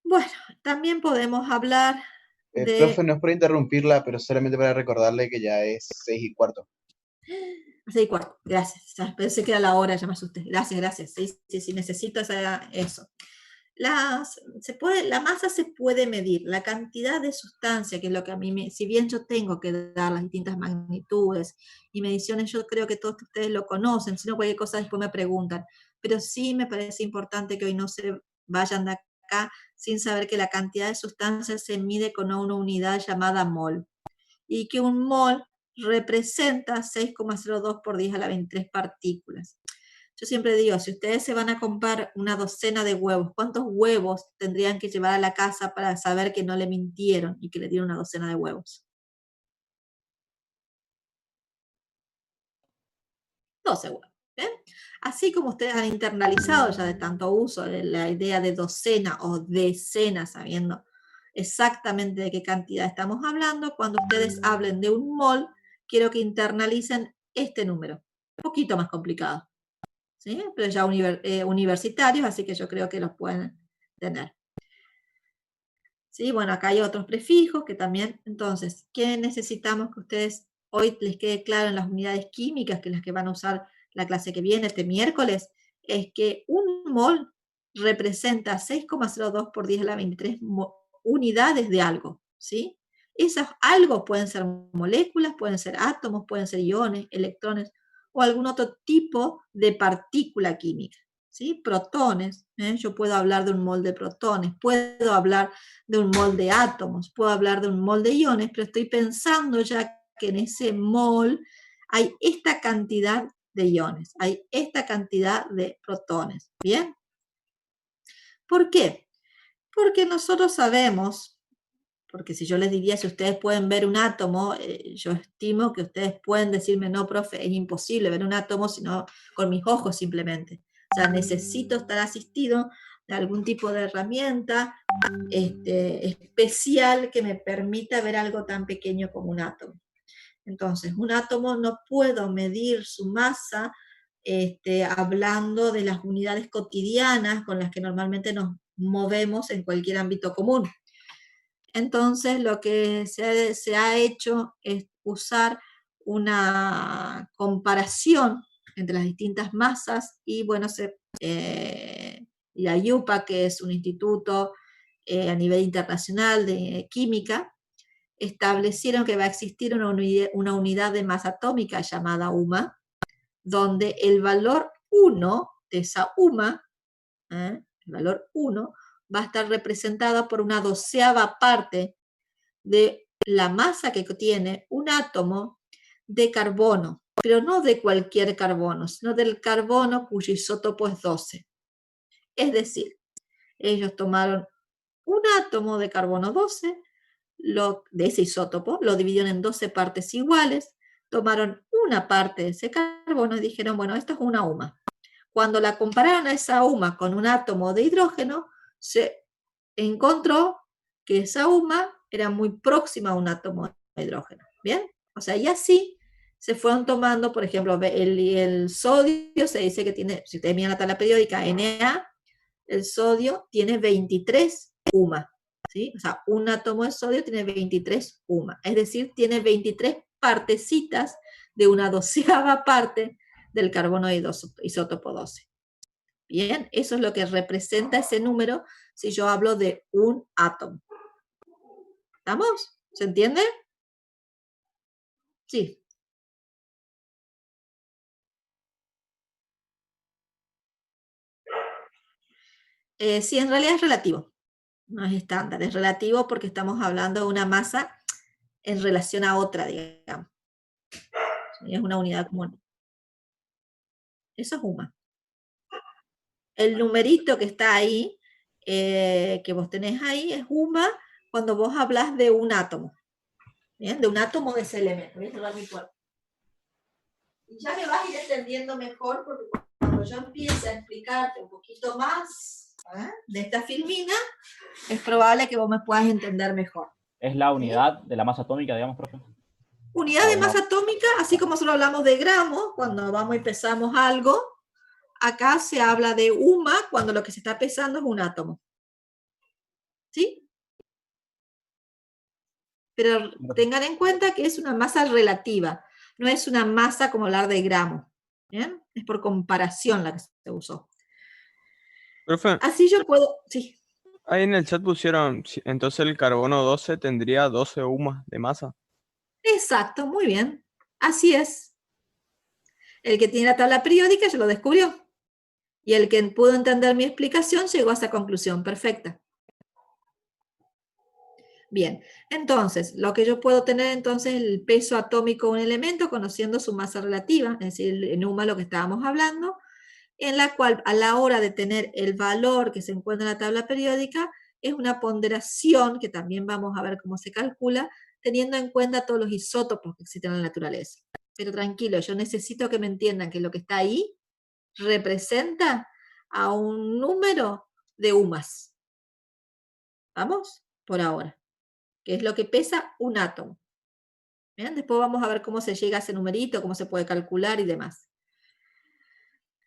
Bueno, también podemos hablar de... Profe, no es por interrumpirla, pero solamente para recordarle que ya es 6:15. 6:15, gracias. Pensé que era la hora, ya me asusté. Gracias. Sí, necesito eso. La masa se puede medir, la cantidad de sustancia, que es lo que a mí, si bien yo tengo que dar las distintas magnitudes y mediciones, yo creo que todos ustedes lo conocen, si no cualquier cosa después me preguntan, pero sí me parece importante que hoy no se vayan de acá sin saber que la cantidad de sustancia se mide con una unidad llamada mol, y que un mol representa 6,02 por 10 a la 23 partículas. Yo siempre digo, si ustedes se van a comprar una docena de huevos, ¿cuántos huevos tendrían que llevar a la casa para saber que no le mintieron y que le dieron una docena de huevos? 12 huevos. ¿Ven? Así como ustedes han internalizado ya de tanto uso la idea de docena o decena, sabiendo exactamente de qué cantidad estamos hablando, cuando ustedes hablen de un mol, quiero que internalicen este número. Un poquito más complicado, ¿sí? Pero ya universitarios, así que yo creo que los pueden tener. ¿Sí? Bueno, acá hay otros prefijos que también, entonces, ¿qué necesitamos que ustedes hoy les quede claro en las unidades químicas, que es las que van a usar la clase que viene, este miércoles? Es que un mol representa 6,02 por 10 a la 23 unidades de algo, ¿sí? Esos algo pueden ser moléculas, pueden ser átomos, pueden ser iones, electrones, o algún otro tipo de partícula química, ¿sí? Protones, yo puedo hablar de un mol de protones, puedo hablar de un mol de átomos, puedo hablar de un mol de iones, pero estoy pensando ya que en ese mol hay esta cantidad de iones, hay esta cantidad de protones, ¿bien? ¿Por qué? Porque nosotros sabemos, porque si yo les diría, si ustedes pueden ver un átomo, yo estimo que ustedes pueden decirme, no, profe, es imposible ver un átomo sino con mis ojos simplemente. O sea, necesito estar asistido de algún tipo de herramienta especial que me permita ver algo tan pequeño como un átomo. Entonces, un átomo no puedo medir su masa hablando de las unidades cotidianas con las que normalmente nos movemos en cualquier ámbito común. Entonces, lo que se ha hecho es usar una comparación entre las distintas masas, y bueno, la IUPAC, que es un instituto a nivel internacional de química, establecieron que va a existir una unidad de masa atómica llamada UMA, donde el valor 1 de esa UMA, el valor 1, va a estar representada por una 12ª parte de la masa que tiene un átomo de carbono, pero no de cualquier carbono, sino del carbono cuyo isótopo es 12. Es decir, ellos tomaron un átomo de carbono 12, de ese isótopo, lo dividieron en 12 partes iguales, tomaron una parte de ese carbono y dijeron, bueno, esto es una UMA. Cuando la compararon a esa UMA con un átomo de hidrógeno, se encontró que esa UMA era muy próxima a un átomo de hidrógeno. ¿Bien? O sea, y así se fueron tomando, por ejemplo, el sodio se dice que tiene, si ustedes miran la tabla periódica, Na, el sodio tiene 23 UMA. ¿Sí? O sea, un átomo de sodio tiene 23 UMA. Es decir, tiene 23 partecitas de una 12ª parte del carbono de isótopo 12. Bien, eso es lo que representa ese número si yo hablo de un átomo. ¿Estamos? ¿Se entiende? Sí. Sí, en realidad es relativo. No es estándar, es relativo porque estamos hablando de una masa en relación a otra, digamos. Es una unidad común. Eso es UMA. El numerito que está ahí, que vos tenés ahí, es UMA cuando vos hablas de un átomo. ¿Bien? De un átomo de ese elemento. Voy a cerrar mi puerta. Y ya me vas a ir entendiendo mejor porque cuando yo empiece a explicarte un poquito más de esta filmina, es probable que vos me puedas entender mejor. ¿Es la unidad de la masa atómica, digamos, profe? Unidad de masa atómica, así como solo hablamos de gramos, cuando vamos y pesamos algo, acá se habla de UMA cuando lo que se está pesando es un átomo. ¿Sí? Pero tengan en cuenta que es una masa relativa, no es una masa como hablar de gramo. ¿Bien? Es por comparación la que se usó. Profe, Así yo puedo, sí. ahí en el chat pusieron, entonces el carbono 12 tendría 12 UMAs de masa. Exacto, muy bien. Así es. El que tiene la tabla periódica ya lo descubrió. Y el que pudo entender mi explicación llegó a esa conclusión perfecta. Bien, entonces, lo que yo puedo tener entonces el peso atómico de un elemento conociendo su masa relativa, es decir, el UMA, lo que estábamos hablando, en la cual a la hora de tener el valor que se encuentra en la tabla periódica, es una ponderación, que también vamos a ver cómo se calcula, teniendo en cuenta todos los isótopos que existen en la naturaleza. Pero tranquilo, yo necesito que me entiendan que lo que está ahí representa a un número de UMAs. ¿Vamos? Por ahora. Que es lo que pesa un átomo. ¿Bien? Después vamos a ver cómo se llega a ese numerito, cómo se puede calcular y demás.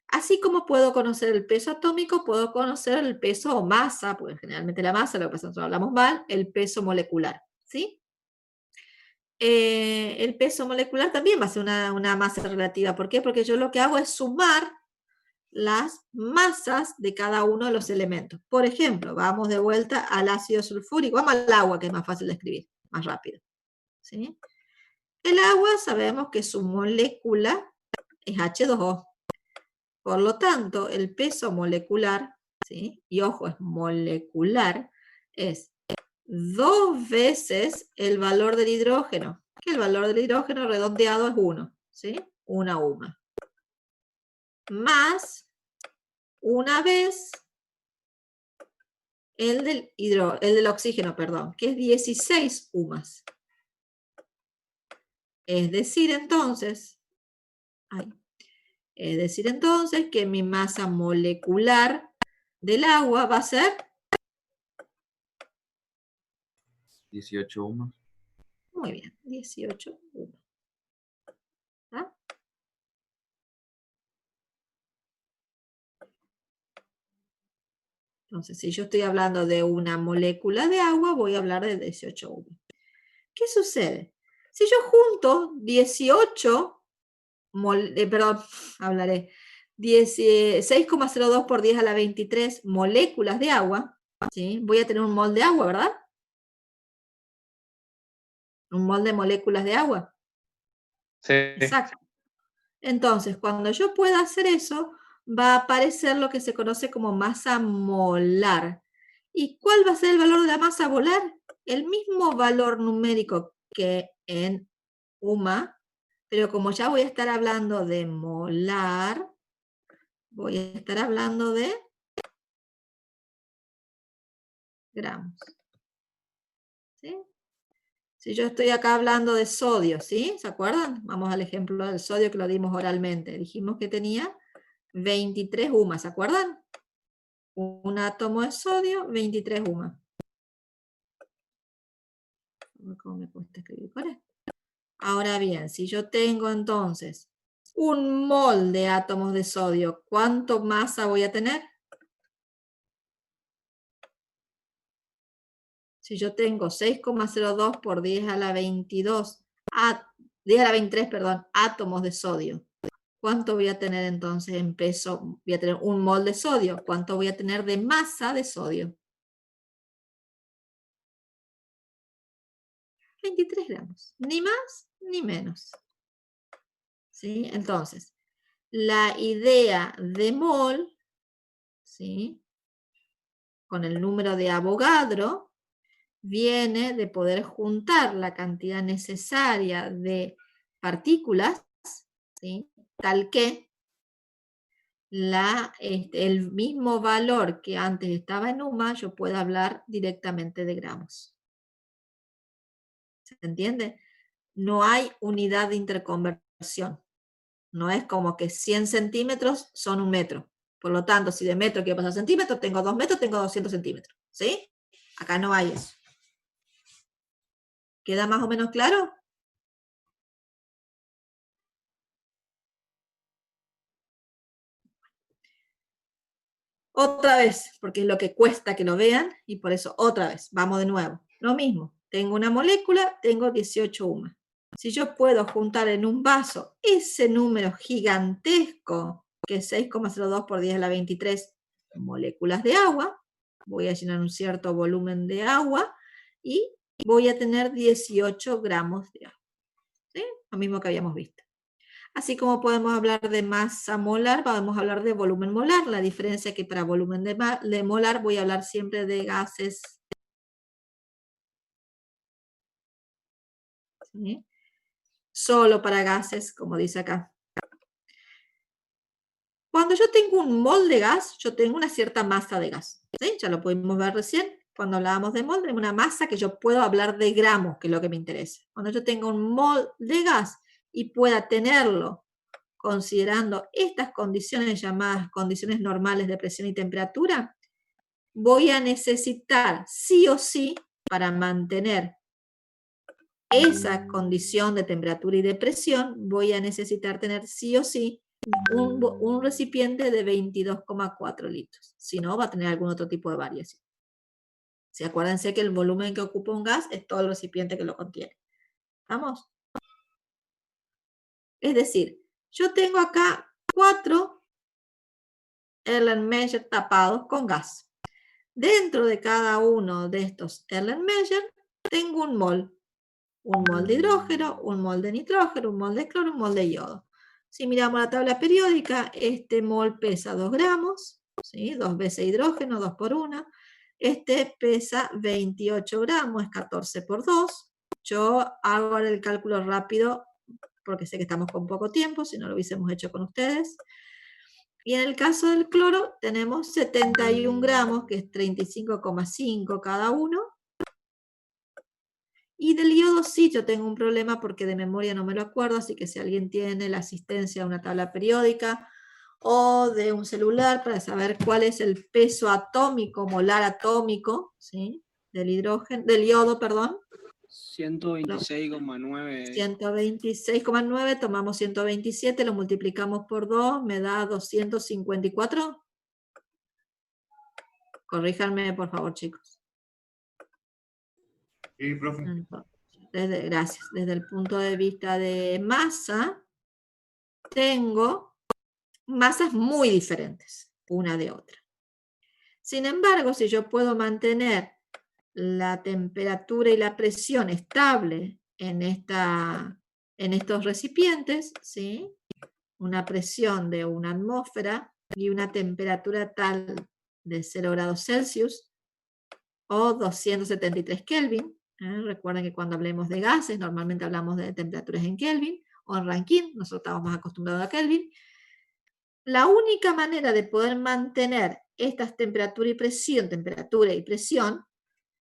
Así como puedo conocer el peso atómico, puedo conocer el peso o masa, porque generalmente la masa, lo que pasa es que nosotros hablamos mal, el peso molecular. ¿Sí? El peso molecular también va a ser una masa relativa. ¿Por qué? Porque yo lo que hago es sumar las masas de cada uno de los elementos. Por ejemplo, vamos de vuelta al ácido sulfúrico, vamos al agua, que es más fácil de escribir, más rápido. ¿Sí? El agua sabemos que su molécula es H2O. Por lo tanto, el peso molecular, ¿sí? Y ojo, es molecular, es 2 veces el valor del hidrógeno, que el valor del hidrógeno redondeado es 1, ¿sí? Una UMA. Más una vez el del oxígeno, perdón, que es 16 UMAs. Es decir, entonces, que mi masa molecular del agua va a ser 18 UMAs. Muy bien, 18 UMAs. ¿Ah? Entonces, si yo estoy hablando de una molécula de agua, voy a hablar de 18 UMAs. ¿Qué sucede? Si yo junto 18, hablaré 6,02 por 10 a la 23 moléculas de agua, ¿sí? Voy a tener un mol de agua, ¿verdad? Un mol de moléculas de agua. Sí. Exacto. Entonces, cuando yo pueda hacer eso, va a aparecer lo que se conoce como masa molar. ¿Y cuál va a ser el valor de la masa molar? el mismo valor numérico que en UMA, pero como ya voy a estar hablando de molar, voy a estar hablando de gramos. ¿Sí? Si yo estoy acá hablando de sodio, ¿sí? ¿Se acuerdan? Vamos al ejemplo del sodio que lo dimos oralmente. Dijimos que tenía 23 UMA, ¿se acuerdan? Un átomo de sodio, 23 UMA. ¿Cómo me cuesta escribir con esto? Ahora bien, si yo tengo entonces un mol de átomos de sodio, ¿cuánto masa voy a tener? Si yo tengo 6,02 por 10 a la 22, 10 a la 23, perdón, átomos de sodio, ¿cuánto voy a tener entonces en peso? Voy a tener un mol de sodio. ¿Cuánto voy a tener de masa de sodio? 23 gramos. Ni más ni menos. ¿Sí? Entonces, la idea de mol, ¿sí?, con el número de Avogadro, viene de poder juntar la cantidad necesaria de partículas, ¿sí?, tal que el mismo valor que antes estaba en UMA, yo pueda hablar directamente de gramos. ¿Se entiende? No hay unidad de interconversión. No es como que 100 centímetros son 1 metro. Por lo tanto, si de metro quiero pasar a centímetros, tengo 2 metros, tengo 200 centímetros. ¿Sí? Acá no hay eso. ¿Queda más o menos claro? Otra vez, porque es lo que cuesta que lo vean, y por eso otra vez, vamos de nuevo. Lo mismo, tengo una molécula, tengo 18 UMA. Si yo puedo juntar en un vaso ese número gigantesco, que es 6,02 por 10 a la 23 moléculas de agua, voy a llenar un cierto volumen de agua y voy a tener 18 gramos de agua. ¿Sí? Lo mismo que habíamos visto. Así como podemos hablar de masa molar, podemos hablar de volumen molar. La diferencia es que para volumen de molar voy a hablar siempre de gases. ¿Sí? Solo para gases, como dice acá. Cuando yo tengo un mol de gas, yo tengo una cierta masa de gas. ¿Sí? Ya lo pudimos ver recién. Cuando hablábamos de mol, tengo una masa que yo puedo hablar de gramos, que es lo que me interesa. Cuando yo tengo un mol de gas y pueda tenerlo considerando estas condiciones llamadas condiciones normales de presión y temperatura, voy a necesitar sí o sí, para mantener esa condición de temperatura y de presión, voy a necesitar tener sí o sí un recipiente de 22,4 litros. Si no, va a tener algún otro tipo de variación. ¿Sí? Acuérdense que el volumen que ocupa un gas es todo el recipiente que lo contiene. ¿Vamos? Es decir, yo tengo acá 4 Erlenmeyer tapados con gas. Dentro de cada uno de estos Erlenmeyer tengo un mol. Un mol de hidrógeno, un mol de nitrógeno, un mol de cloro, un mol de yodo. Si miramos la tabla periódica, este mol pesa 2 gramos, ¿sí? 2 veces hidrógeno, 2 por 1. Este pesa 28 gramos, es 14 por 2. Yo hago ahora el cálculo rápido porque sé que estamos con poco tiempo, si no lo hubiésemos hecho con ustedes. Y en el caso del cloro tenemos 71 gramos, que es 35,5 cada uno. Y del yodo sí, yo tengo un problema porque de memoria no me lo acuerdo, así que si alguien tiene la asistencia de una tabla periódica o de un celular para saber cuál es el peso atómico, molar atómico, ¿sí?, del yodo, perdón. 126,9. 126,9, tomamos 127, lo multiplicamos por 2, me da 254. Corríjanme, por favor, chicos. Sí, profe. Gracias. Desde el punto de vista de masa, tengo masas muy diferentes una de otra. Sin embargo, si yo puedo mantener la temperatura y la presión estable en estos recipientes, ¿sí?, una presión de 1 atmósfera y una temperatura tal de 0 grados Celsius o 273 Kelvin, Recuerden que cuando hablemos de gases, normalmente hablamos de temperaturas en Kelvin o en Rankine, nosotros estamos más acostumbrados a Kelvin. La única manera de poder mantener estas temperatura y presión,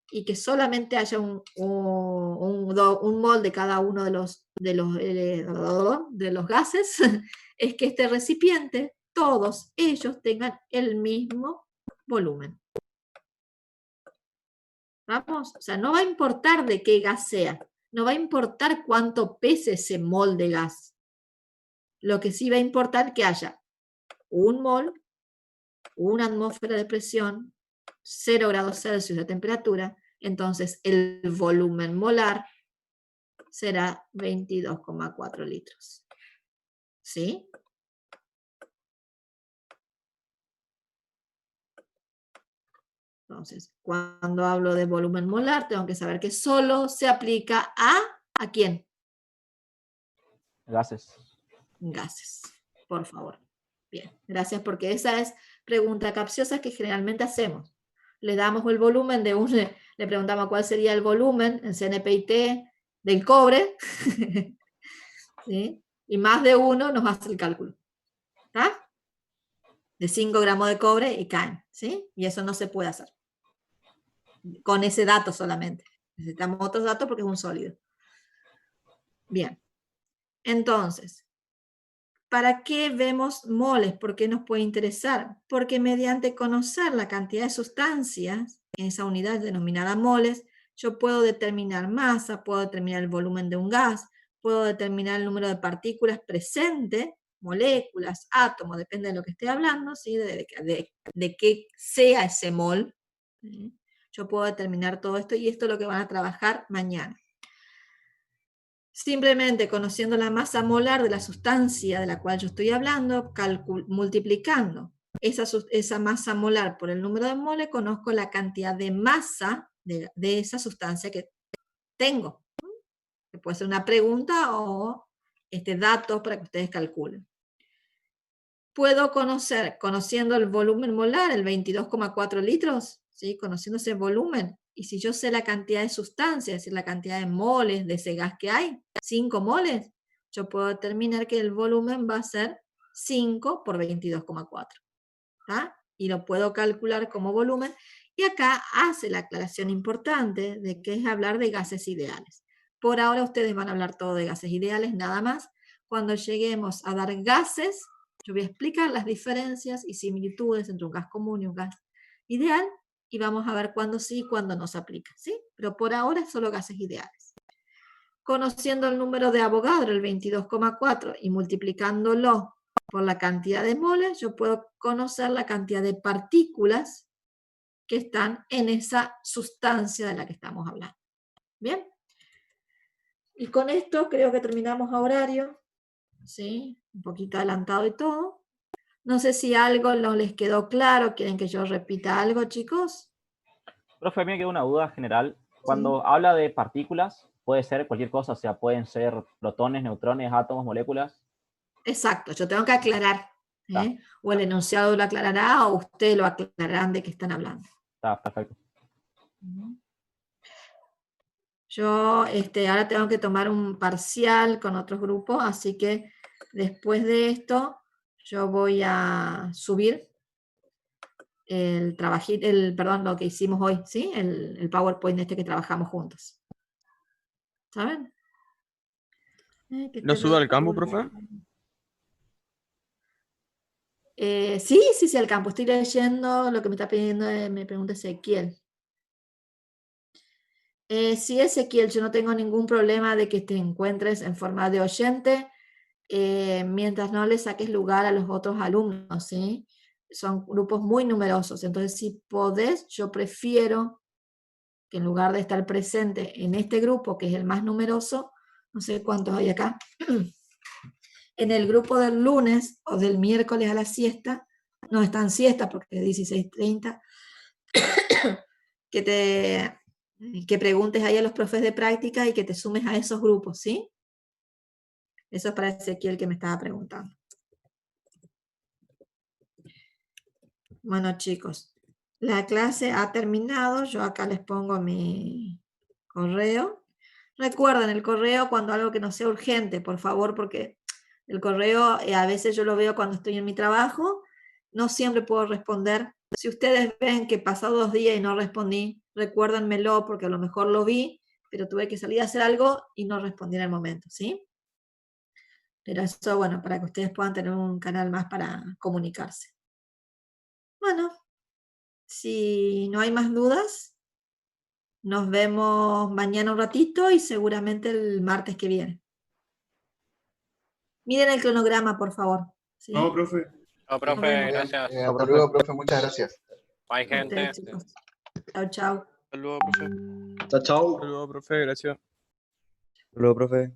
y que solamente haya un mol de cada uno de los gases, es que este recipiente, todos ellos tengan el mismo volumen. ¿Vamos? O sea, no va a importar de qué gas sea, no va a importar cuánto pese ese mol de gas. Lo que sí va a importar es que haya un mol, una atmósfera de presión, 0 grados Celsius de temperatura, entonces el volumen molar será 22,4 litros. ¿Sí? Entonces, cuando hablo de volumen molar, tengo que saber que solo se aplica ¿a quién? Gases. Gases, por favor. Bien, gracias, porque esa es pregunta capciosa que generalmente hacemos. Le damos el volumen de le preguntamos cuál sería el volumen en CNPIT del cobre, ¿sí? Y más de uno nos hace el cálculo. ¿Está? De 5 gramos de cobre y caen, ¿sí? Y eso no se puede hacer. Con ese dato solamente. Necesitamos otros datos porque es un sólido. Bien. Entonces, ¿para qué vemos moles? ¿Por qué nos puede interesar? Porque mediante conocer la cantidad de sustancias en esa unidad denominada moles, yo puedo determinar masa, puedo determinar el volumen de un gas, puedo determinar el número de partículas presentes, moléculas, átomos, depende de lo que esté hablando, ¿sí? de qué sea ese mol. ¿Sí? Yo puedo determinar todo esto y esto es lo que van a trabajar mañana. Simplemente conociendo la masa molar de la sustancia de la cual yo estoy hablando, multiplicando esa masa molar por el número de moles, conozco la cantidad de masa de esa sustancia que tengo. Que puede ser una pregunta o datos para que ustedes calculen. Puedo conocer, conociendo el volumen molar, el 22,4 litros, ¿sí? Conociendo ese volumen, y si yo sé la cantidad de sustancia, es decir, la cantidad de moles de ese gas que hay, 5 moles, yo puedo determinar que el volumen va a ser 5 por 22,4. Y lo puedo calcular como volumen. Y acá hace la aclaración importante de que es hablar de gases ideales. Por ahora ustedes van a hablar todo de gases ideales, nada más. Cuando lleguemos a dar gases, yo voy a explicar las diferencias y similitudes entre un gas común y un gas ideal, y vamos a ver cuándo sí y cuándo no se aplica, ¿sí? Pero por ahora es solo gases ideales. Conociendo el número de Avogadro, el 22,4, y multiplicándolo por la cantidad de moles, yo puedo conocer la cantidad de partículas que están en esa sustancia de la que estamos hablando. ¿Bien? Y con esto creo que terminamos a horario, ¿sí? Un poquito adelantado y todo. No sé si algo no les quedó claro, ¿quieren que yo repita algo, chicos? Profe, a mí me queda una duda general. Cuando habla de partículas, puede ser cualquier cosa, o sea, pueden ser protones, neutrones, átomos, moléculas. Exacto, yo tengo que aclarar. O el enunciado lo aclarará o ustedes lo aclararán de qué están hablando. Está perfecto. Yo ahora tengo que tomar un parcial con otros grupos, así que después de esto yo voy a subir lo que hicimos hoy, ¿sí? El PowerPoint que trabajamos juntos. ¿Saben? ¿Lo sube al campo, profe? Sí, al campo. Estoy leyendo lo que me está pidiendo, me pregunta Ezequiel. Sí, Ezequiel, yo no tengo ningún problema de que te encuentres en forma de oyente, mientras no le saques lugar a los otros alumnos, ¿sí? Son grupos muy numerosos, entonces si podés, yo prefiero que en lugar de estar presente en este grupo, que es el más numeroso, no sé cuántos hay acá, en el grupo del lunes o del miércoles a la siesta, no están siestas porque es 16:30, que preguntes ahí a los profes de práctica y que te sumes a esos grupos, ¿sí? Eso es para Ezequiel que me estaba preguntando. Bueno, chicos, la clase ha terminado. Yo acá les pongo mi correo. Recuerden el correo cuando algo que no sea urgente, por favor, porque el correo a veces yo lo veo cuando estoy en mi trabajo, no siempre puedo responder. Si ustedes ven que pasó 2 días y no respondí, recuérdenmelo porque a lo mejor lo vi, pero tuve que salir a hacer algo y no respondí en el momento, ¿sí? Pero eso, bueno, para que ustedes puedan tener un canal más para comunicarse. Bueno, si no hay más dudas, nos vemos mañana un ratito y seguramente el martes que viene. Miren el cronograma, por favor. ¿sí? No, profe. No, profe, gracias. Hasta luego, profe, muchas gracias. Hay A gente. ustedes, chicos. Chao, chao. Hasta luego, profe. Hasta luego, profe, gracias. Hasta luego, profe.